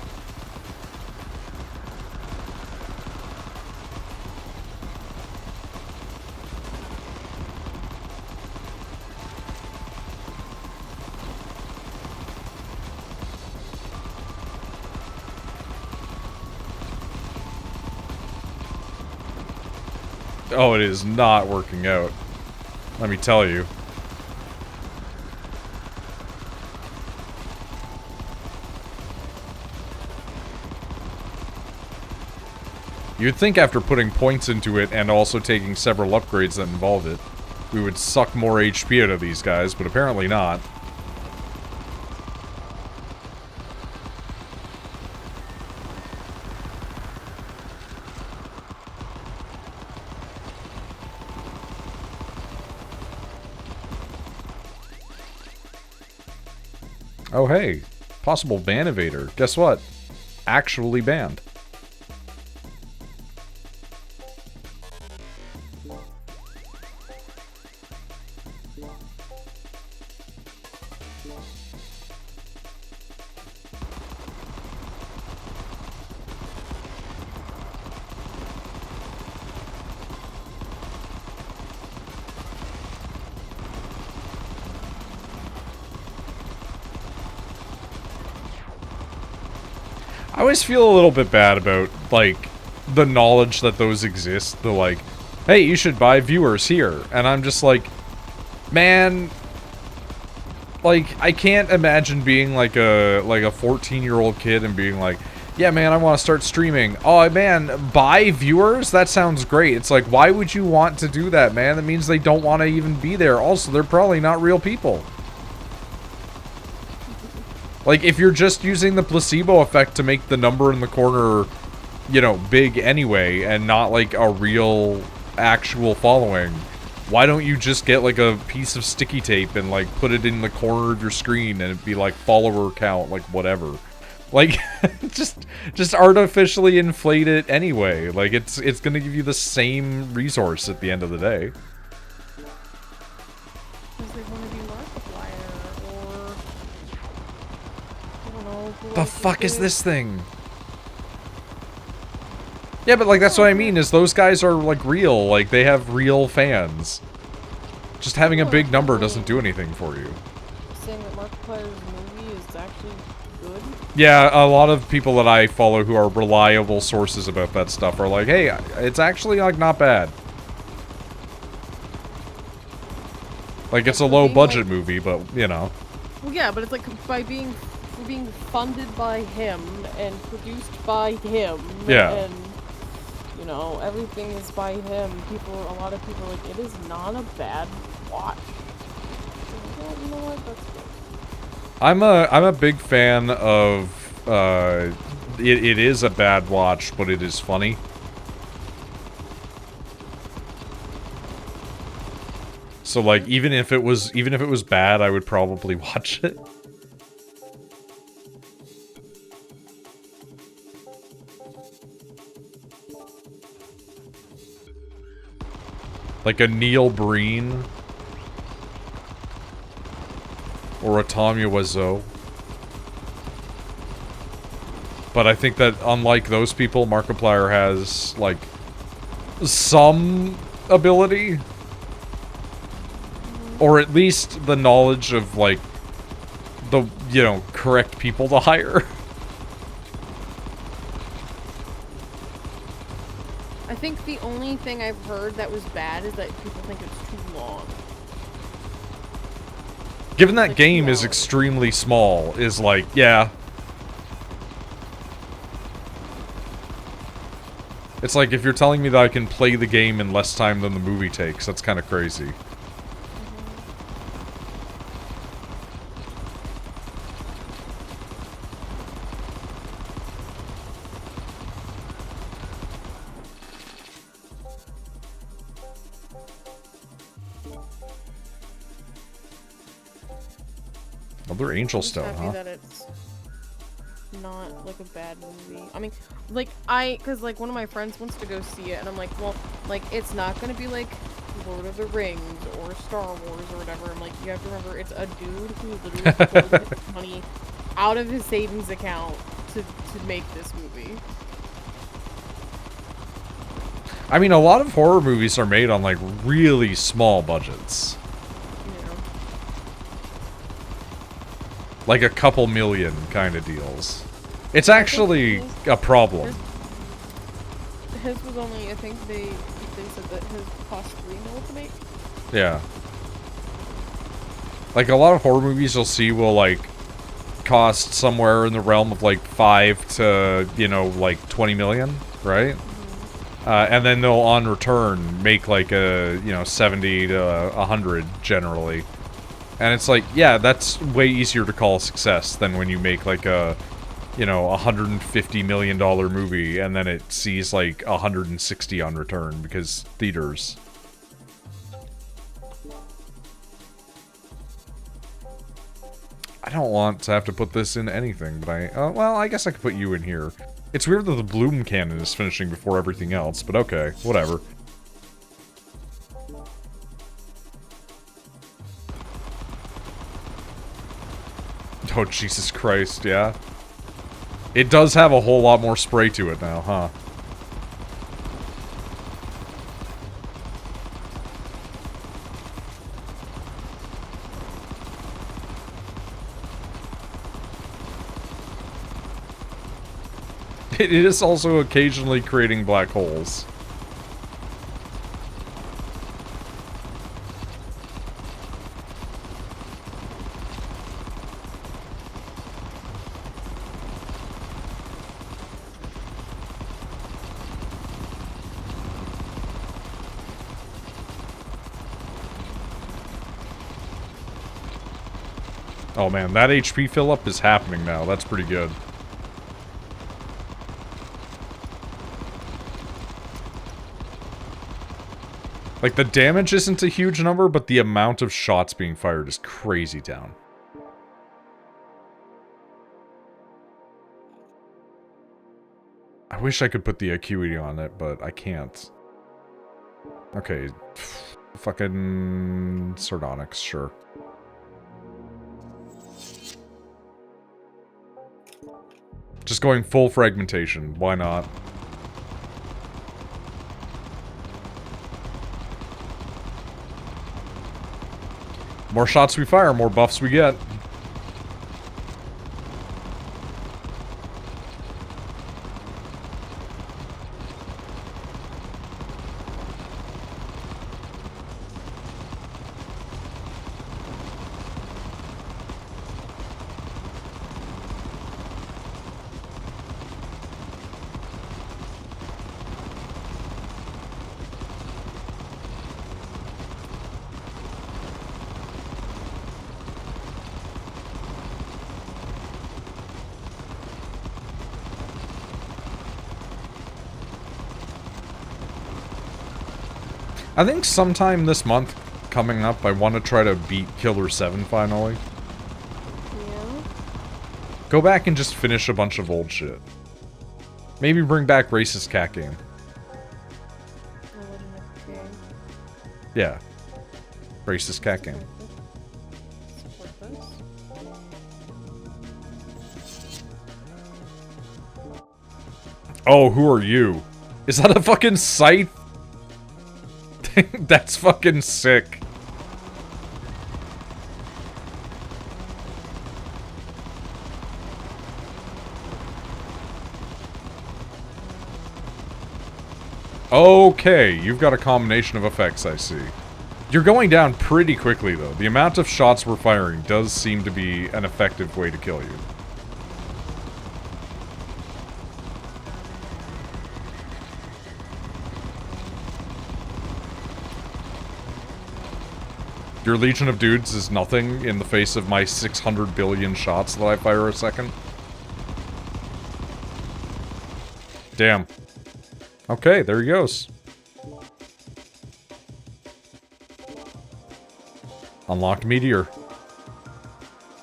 Oh, it is not working out. Let me tell you. You'd think after putting points into it and also taking several upgrades that involve it, we would suck more HP out of these guys, but apparently not. Oh hey, possible ban evader. Guess what? Actually banned. I always feel a little bit bad about, like, the knowledge that those exist. The, like, hey, you should buy viewers here. And I'm just like, man, like, I can't imagine being like a 14-year-old kid and being like, yeah, man, I want to start streaming. Oh, man, buy viewers? That sounds great. It's like, why would you want to do that, man? That means they don't want to even be there. Also, they're probably not real people. Like, if you're just using the placebo effect to make the number in the corner, you know, big anyway, and not, like, a real, actual following, why don't you just get, like, a piece of sticky tape and, like, put it in the corner of your screen and it'd be, like, follower count, like, whatever. Like, just artificially inflate it anyway. Like, it's gonna give you the same resource at the end of the day. The fuck is this thing? Yeah, but like that's what I mean is those guys are like real, like they have real fans. Just having a big number doesn't do anything for you. Saying that Markiplier's movie is actually good? Yeah, a lot of people that I follow who are reliable sources about that stuff are like, hey, it's actually like not bad. Like it's a low budget movie, but you know. Well, yeah, but it's like by being funded by him and produced by him. Yeah. And you know, everything is by him. A lot of people are like, it is not a bad watch. Well, you know what? That's good. I'm a big fan of it is a bad watch, but it is funny. So like even if it was bad, I would probably watch it. Like a Neil Breen. Or a Tanya Wiseau. But I think that unlike those people, Markiplier has, like, some ability. Or at least the knowledge of, like, the, you know, correct people to hire. I think the only thing I've heard that was bad is that people think it's too long. Given that Like game 2 is hours. extremely small, is like, yeah. It's like if you're telling me that I can play the game in less time than the movie takes, that's kind of crazy. Another Angel I'm just Stone, happy huh? that it's not like a bad movie. I mean, like cause like one of my friends wants to go see it, and I'm like, well, like it's not gonna be like Lord of the Rings or Star Wars or whatever. I'm like, you have to remember, it's a dude who literally pulled his money out of his savings account to make this movie. I mean, a lot of horror movies are made on, like, really small budgets. You know? Like a couple million kind of deals. It's actually a problem. His was only, I think they said that his cost $3 million to make. Yeah. Like, a lot of horror movies you'll see will, like, cost somewhere in the realm of, like, 5 to, you know, like, 20 million, right? And then they'll, on return, make, like, a, you know, 70 to 100, generally. And it's like, yeah, that's way easier to call a success than when you make, like, a, you know, $150 million movie, and then it sees, like, 160 on return, because theaters. I don't want to have to put this in anything, but well, I guess I could put you in here. It's weird that the Bloom cannon is finishing before everything else, but okay, whatever. Oh, Jesus Christ, yeah. It does have a whole lot more spray to it now, huh? It is also occasionally creating black holes. Oh man, that HP fill-up is happening now. That's pretty good. Like, the damage isn't a huge number, but the amount of shots being fired is crazy down. I wish I could put the acuity on it, but I can't. Okay. Fucking Sardonyx, sure. Just going full fragmentation. Why not? More shots we fire, more buffs we get. I think sometime this month coming up, I want to try to beat Killer 7 finally. Yeah. Go back and just finish a bunch of old shit. Maybe bring back Racist Cat Game. Yeah. Racist cat game. Support this. Oh, who are you? Is that a fucking Scythe? That's fucking sick. Okay, you've got a combination of effects, I see. You're going down pretty quickly, though. The amount of shots we're firing does seem to be an effective way to kill you. Your Legion of Dudes is nothing in the face of my 600 billion shots that I fire a second. Damn. Okay, there he goes. Unlocked Meteor.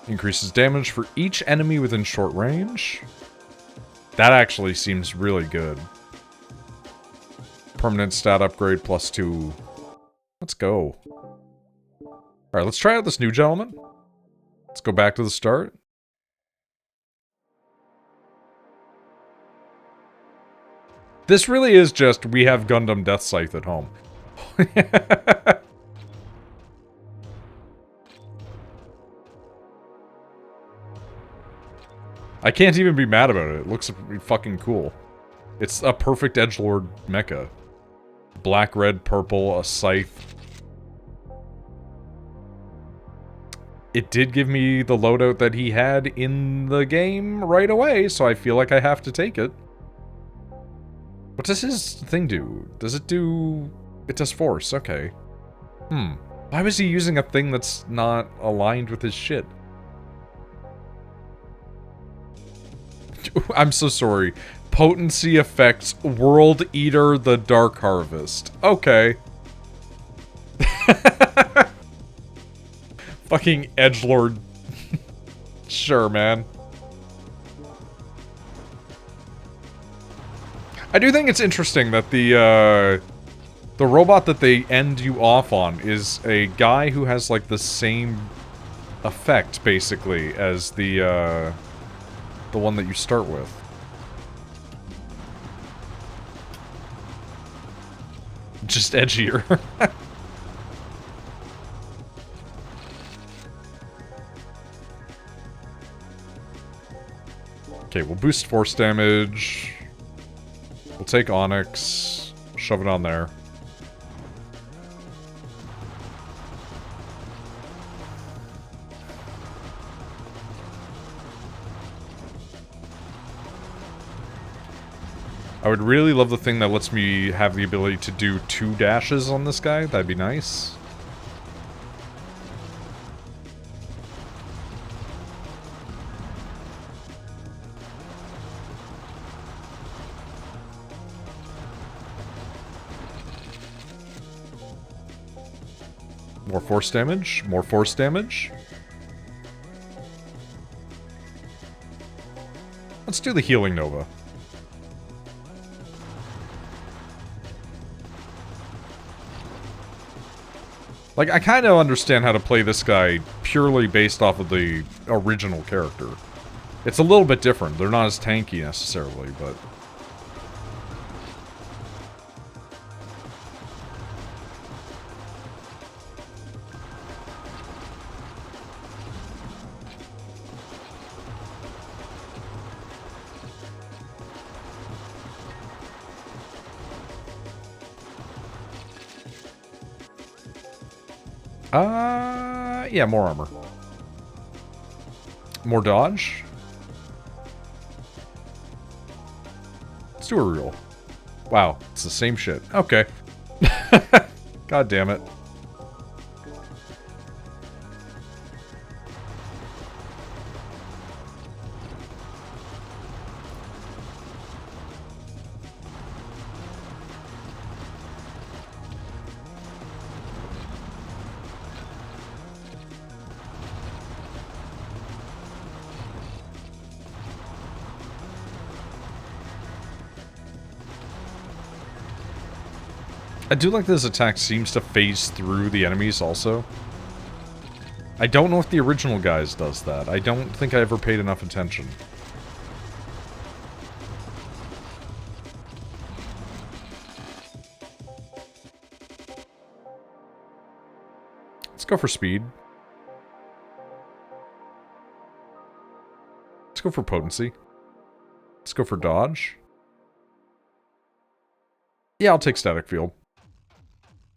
Increases damage for each enemy within short range. That actually seems really good. Permanent stat upgrade +2. Let's go. Alright, let's try out this new gentleman. Let's go back to the start. This really is just, we have Gundam Death Scythe at home. I can't even be mad about it. It looks fucking cool. It's a perfect edgelord mecha. Black, red, purple, a scythe. It did give me the loadout that he had in the game right away, so I feel like I have to take it. What does his thing do? Does it do... It does force, okay. Why was he using a thing that's not aligned with his shit? I'm so sorry. Potency effects World Eater the Dark Harvest. Okay. Fucking edgelord. Sure, man. I do think it's interesting that the robot that they end you off on is a guy who has, like, the same effect, basically, as the one that you start with. Just edgier. Okay, we'll boost force damage. We'll take Onyx. Shove it on there. I would really love the thing that lets me have the ability to do 2 dashes on this guy. That'd be nice. More force damage. More force damage. Let's do the Healing Nova. Like, I kind of understand how to play this guy purely based off of the original character. It's a little bit different. They're not as tanky necessarily, but... yeah, more armor. More dodge. Let's do a reroll. Wow, it's the same shit. Okay. God damn it. I do like this attack seems to phase through the enemies also. I don't know if the original guys does that. I don't think I ever paid enough attention. Let's go for speed. Let's go for potency. Let's go for dodge. Yeah, I'll take static field.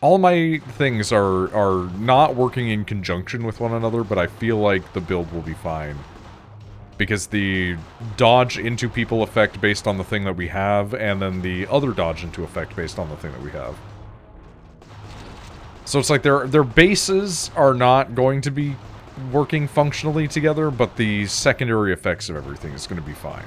All my things are not working in conjunction with one another, but I feel like the build will be fine. Because the dodge into people effect based on the thing that we have, and then the other dodge into effect based on the thing that we have. So it's like their bases are not going to be working functionally together, but the secondary effects of everything is going to be fine.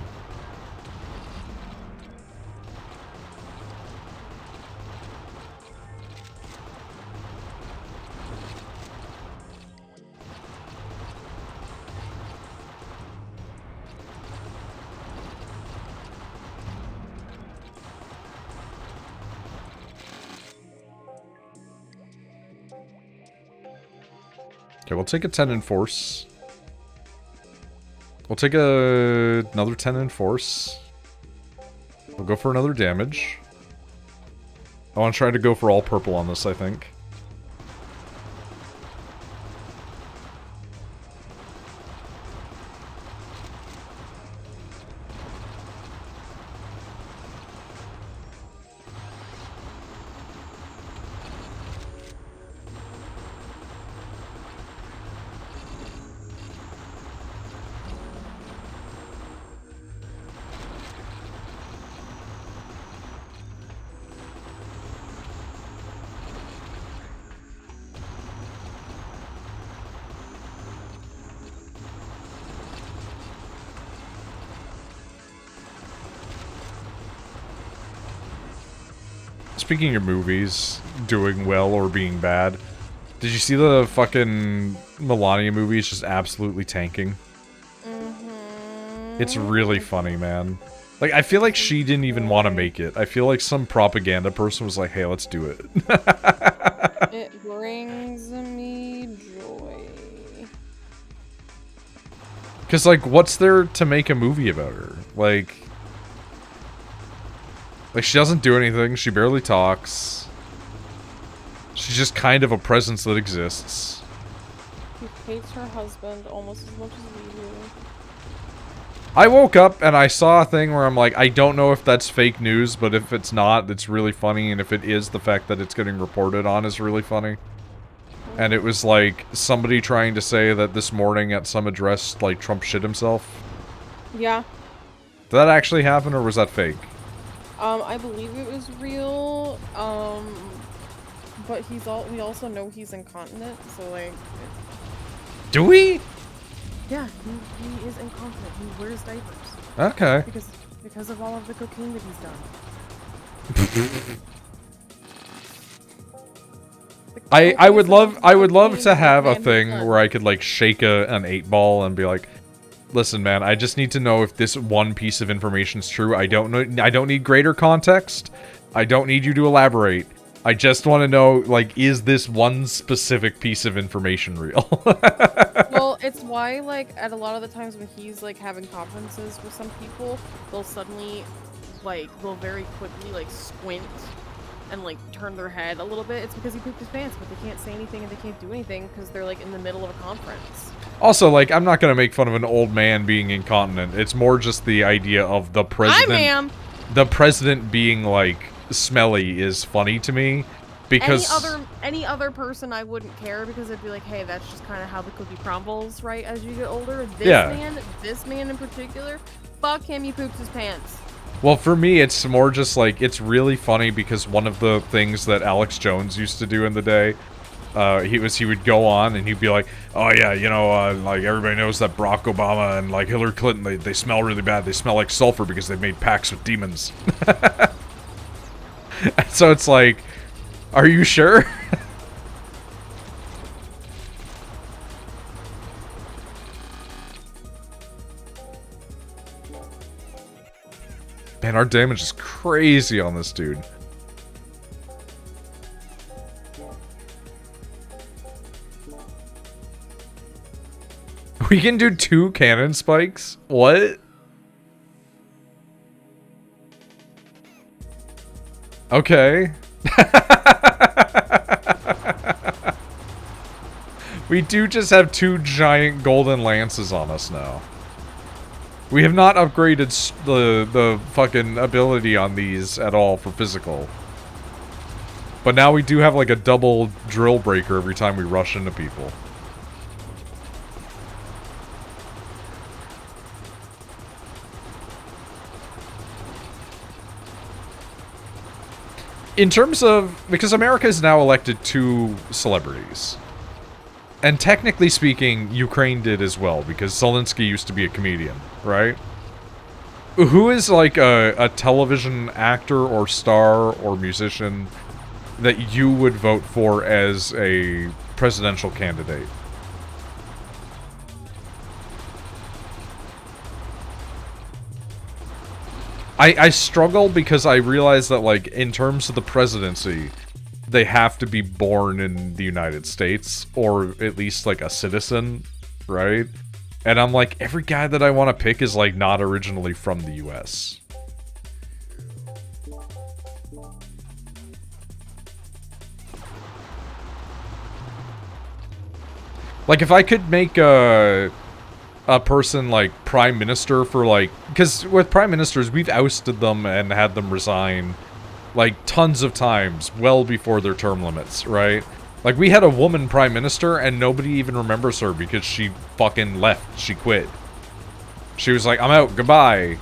Okay, we'll take a 10 in force. We'll take another 10 in force. We'll go for another damage. I want to try to go for all purple on this, I think. Speaking of movies doing well or being bad, did you see the fucking Melania movies just absolutely tanking? Mm-hmm. It's really funny, man. Like, I feel like she didn't even want to make it. I feel like some propaganda person was like, hey, let's do it. It brings me joy. Because, like, what's there to make a movie about her? Like, she doesn't do anything. She barely talks. She's just kind of a presence that exists. She hates her husband almost as much as we do. I woke up and I saw a thing where I'm like, I don't know if that's fake news, but if it's not, it's really funny. And if it is, the fact that it's getting reported on is really funny. And it was like somebody trying to say that this morning at some address, like, Trump shit himself. Yeah. Did that actually happen or was that fake? I believe it was real, but we also know he's incontinent, so, like... Do we? Yeah, he is incontinent. He wears diapers. Okay. Because of all of the cocaine that he's done. I would love to have a thing where I could, like, shake an 8-ball and be like, listen, man, I just need to know if this one piece of information is true. I don't need greater context. I don't need you to elaborate. I just want to know, like, is this one specific piece of information real? Well, it's why, like, at a lot of the times when he's, like, having conferences with some people, they'll suddenly, like, they'll very quickly, like, squint and, like, turn their head a little bit. It's because he pooped his pants, but they can't say anything and they can't do anything because they're, like, in the middle of a conference. Also, like, I'm not gonna make fun of an old man being incontinent. It's more just the idea of the president... Hi, ma'am! The president being, like, smelly is funny to me, because... Any other person I wouldn't care, because it'd be like, hey, that's just kind of how the cookie crumbles, right, as you get older. This man in particular, fuck him, he poops his pants. Well, for me, it's more just, like, it's really funny because one of the things that Alex Jones used to do in the day, he would go on and he'd be like, oh yeah, you know, like, everybody knows that Barack Obama and, like, Hillary Clinton, they smell really bad. They smell like sulfur because they made pacts with demons. So it's like, are you sure? Man, our damage is crazy on this dude. We can do 2 cannon spikes? What? Okay. We do just have 2 giant golden lances on us now. We have not upgraded the fucking ability on these at all for physical. But now we do have like a double drill breaker every time we rush into people. In terms of... Because America has now elected 2 celebrities. And technically speaking, Ukraine did as well, because Zelensky used to be a comedian, right? Who is like a television actor or star or musician that you would vote for as a presidential candidate? I struggle because I realize that, like, in terms of the presidency, they have to be born in the United States, or at least, like, a citizen, right? And I'm like, every guy that I want to pick is, like, not originally from the US. Like, if I could make a person, like, prime minister for, like... Because with prime ministers, we've ousted them and had them resign, like, tons of times, well before their term limits, right? Like, we had a woman prime minister, and nobody even remembers her because she fucking left. She quit. She was like, I'm out, goodbye.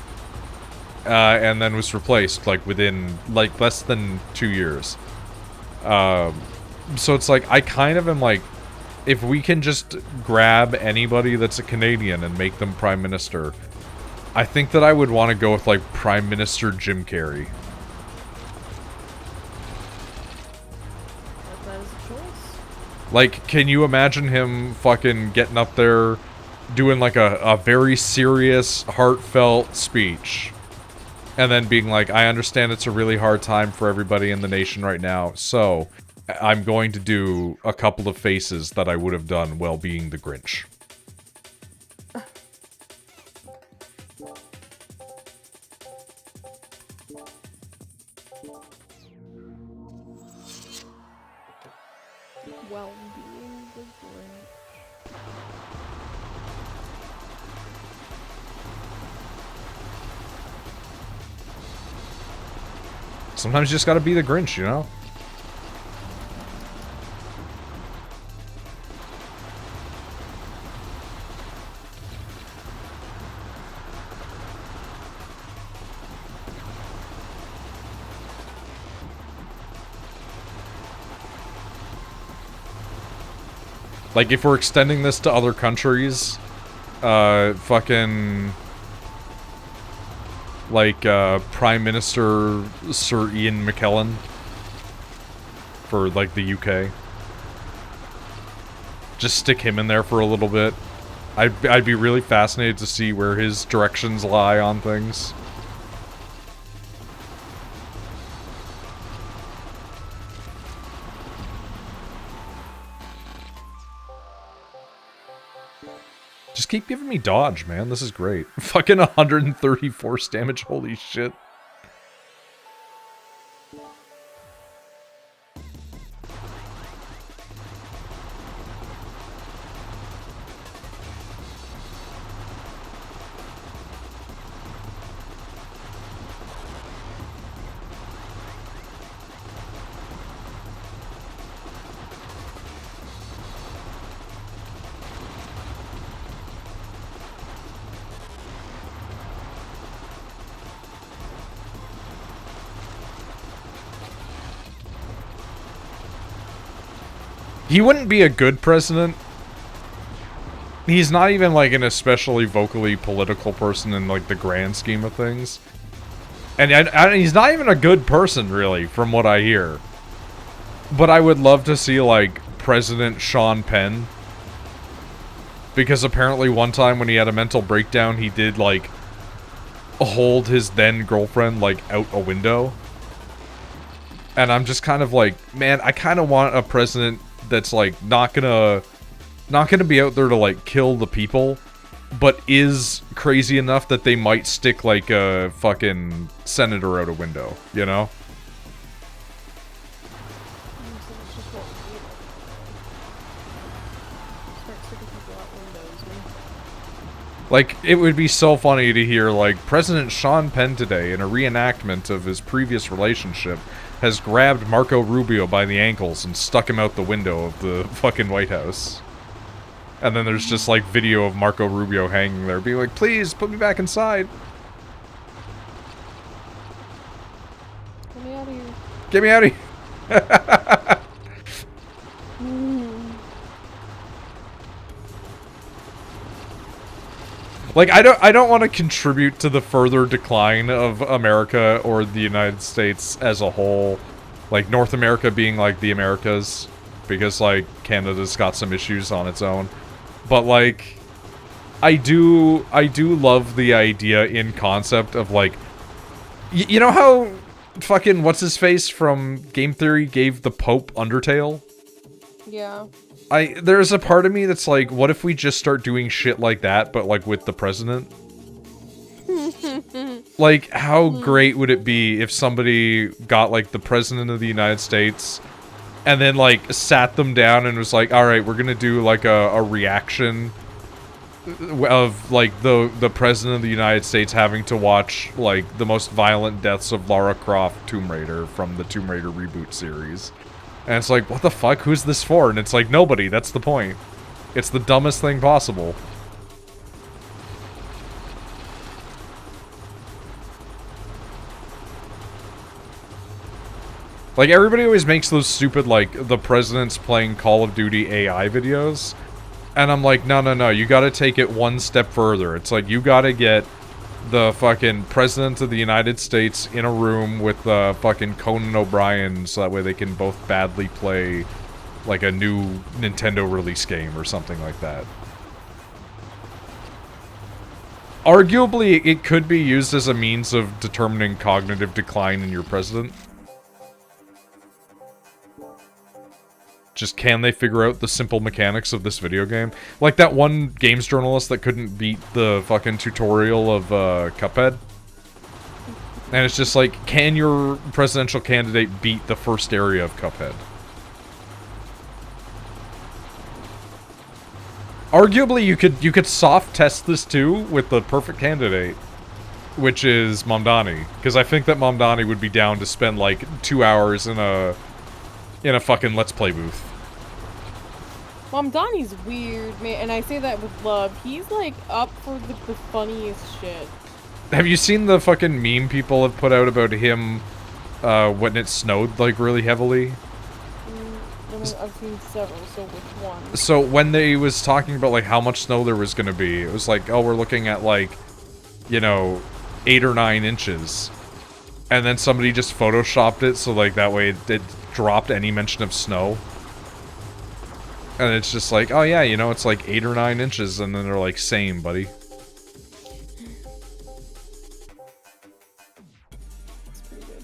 And then was replaced, like, within, like, less than 2 years. So it's like, I kind of am like, if we can just grab anybody that's a Canadian and make them Prime Minister, I think that I would want to go with, like, Prime Minister Jim Carrey. That is a choice. Like, can you imagine him fucking getting up there, doing, like, a very serious, heartfelt speech, and then being like, I understand it's a really hard time for everybody in the nation right now, so... I'm going to do a couple of faces that I would have done while being the Grinch. While being the Grinch. Sometimes you just gotta be the Grinch, you know? Like, if we're extending this to other countries, fucking... Like, Prime Minister Sir Ian McKellen for, like, the UK. Just stick him in there for a little bit. I'd be really fascinated to see where his directions lie on things. Just keep giving me dodge, man. This is great. Fucking 130 force damage. Holy shit. He wouldn't be a good president. He's not even, like, an especially vocally political person in, like, the grand scheme of things. And he's not even a good person, really, from what I hear. But I would love to see, like, President Sean Penn. Because apparently one time when he had a mental breakdown, he did, like, hold his then-girlfriend, like, out a window. And I'm just kind of like, man, I kind of want a president that's, like, not gonna not gonna be out there to, like, kill the people, but is crazy enough that they might stick, like, a fucking senator out a window, you know? Like, it would be so funny to hear, like, President Sean Penn today, in a reenactment of his previous relationship, has grabbed Marco Rubio by the ankles and stuck him out the window of the fucking White House. And then there's just, like, video of Marco Rubio hanging there, being like, please, put me back inside. Get me out of here. Get me out of here. Like, I don't want to contribute to the further decline of America or the United States as a whole. Like, North America being, like, the Americas. Because, like, Canada's got some issues on its own. But, like, I do love the idea in concept of, like... you know how fucking what's-his-face from Game Theory gave the Pope Undertale? Yeah. There's a part of me that's like, what if we just start doing shit like that, but, like, with the president? Like, how great would it be if somebody got, like, the president of the United States, and then, like, sat them down and was like, alright, we're gonna do, like, a reaction of, like, the president of the United States having to watch, like, the most violent deaths of Lara Croft Tomb Raider from the Tomb Raider reboot series. And it's like, what the fuck? Who's this for? And it's like, nobody. That's the point. It's the dumbest thing possible. Like, everybody always makes those stupid, like, the president's playing Call of Duty AI videos. And I'm like, no, no, no. You gotta take it one step further. It's like, you gotta get the fucking president of the United States in a room with fucking Conan O'Brien so that way they can both badly play, like, a new Nintendo release game or something like that. Arguably, it could be used as a means of determining cognitive decline in your president. Just, can they figure out the simple mechanics of this video game? Like that one games journalist that couldn't beat the fucking tutorial of Cuphead. And it's just like, can your presidential candidate beat the first area of Cuphead? Arguably, you could soft test this too with the perfect candidate, which is Mamdani, because I think that Mamdani would be down to spend like 2 hours in a fucking Let's Play booth. Mamdani's weird, man, and I say that with love. He's like up for the funniest shit. Have you seen the fucking meme people have put out about him when it snowed like really heavily? I've seen several, so which one? So when they was talking about like how much snow there was gonna be, it was like, oh, we're looking at like, you know, 8 or 9 inches. And then somebody just photoshopped it so like that way it dropped any mention of snow. And it's just like, oh yeah, you know, it's like 8 or 9 inches, and then they're like, same, buddy. It's pretty good.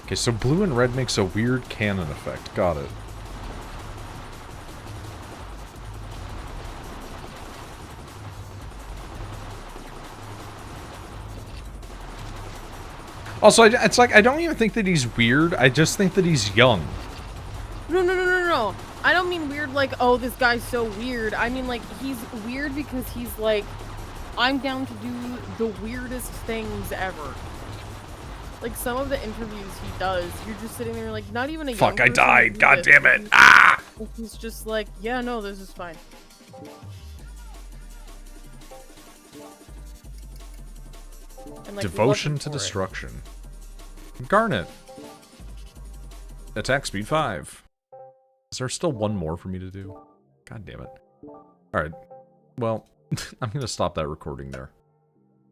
Okay, so blue and red makes a weird cannon effect. Got it. Also, it's like, I don't even think that he's weird. I just think that he's young. No. I don't mean weird like, oh, this guy's so weird. I mean, like, he's weird because he's like, I'm down to do the weirdest things ever. Like, some of the interviews he does, you're just sitting there like, not even a Fuck, young I died. God this. damn it. Ah! He's just like, yeah, no, this is fine. And, like, Devotion to destruction. Garnet. Attack speed 5. Is there still one more for me to do? God damn it. Alright. Well, I'm gonna stop that recording there.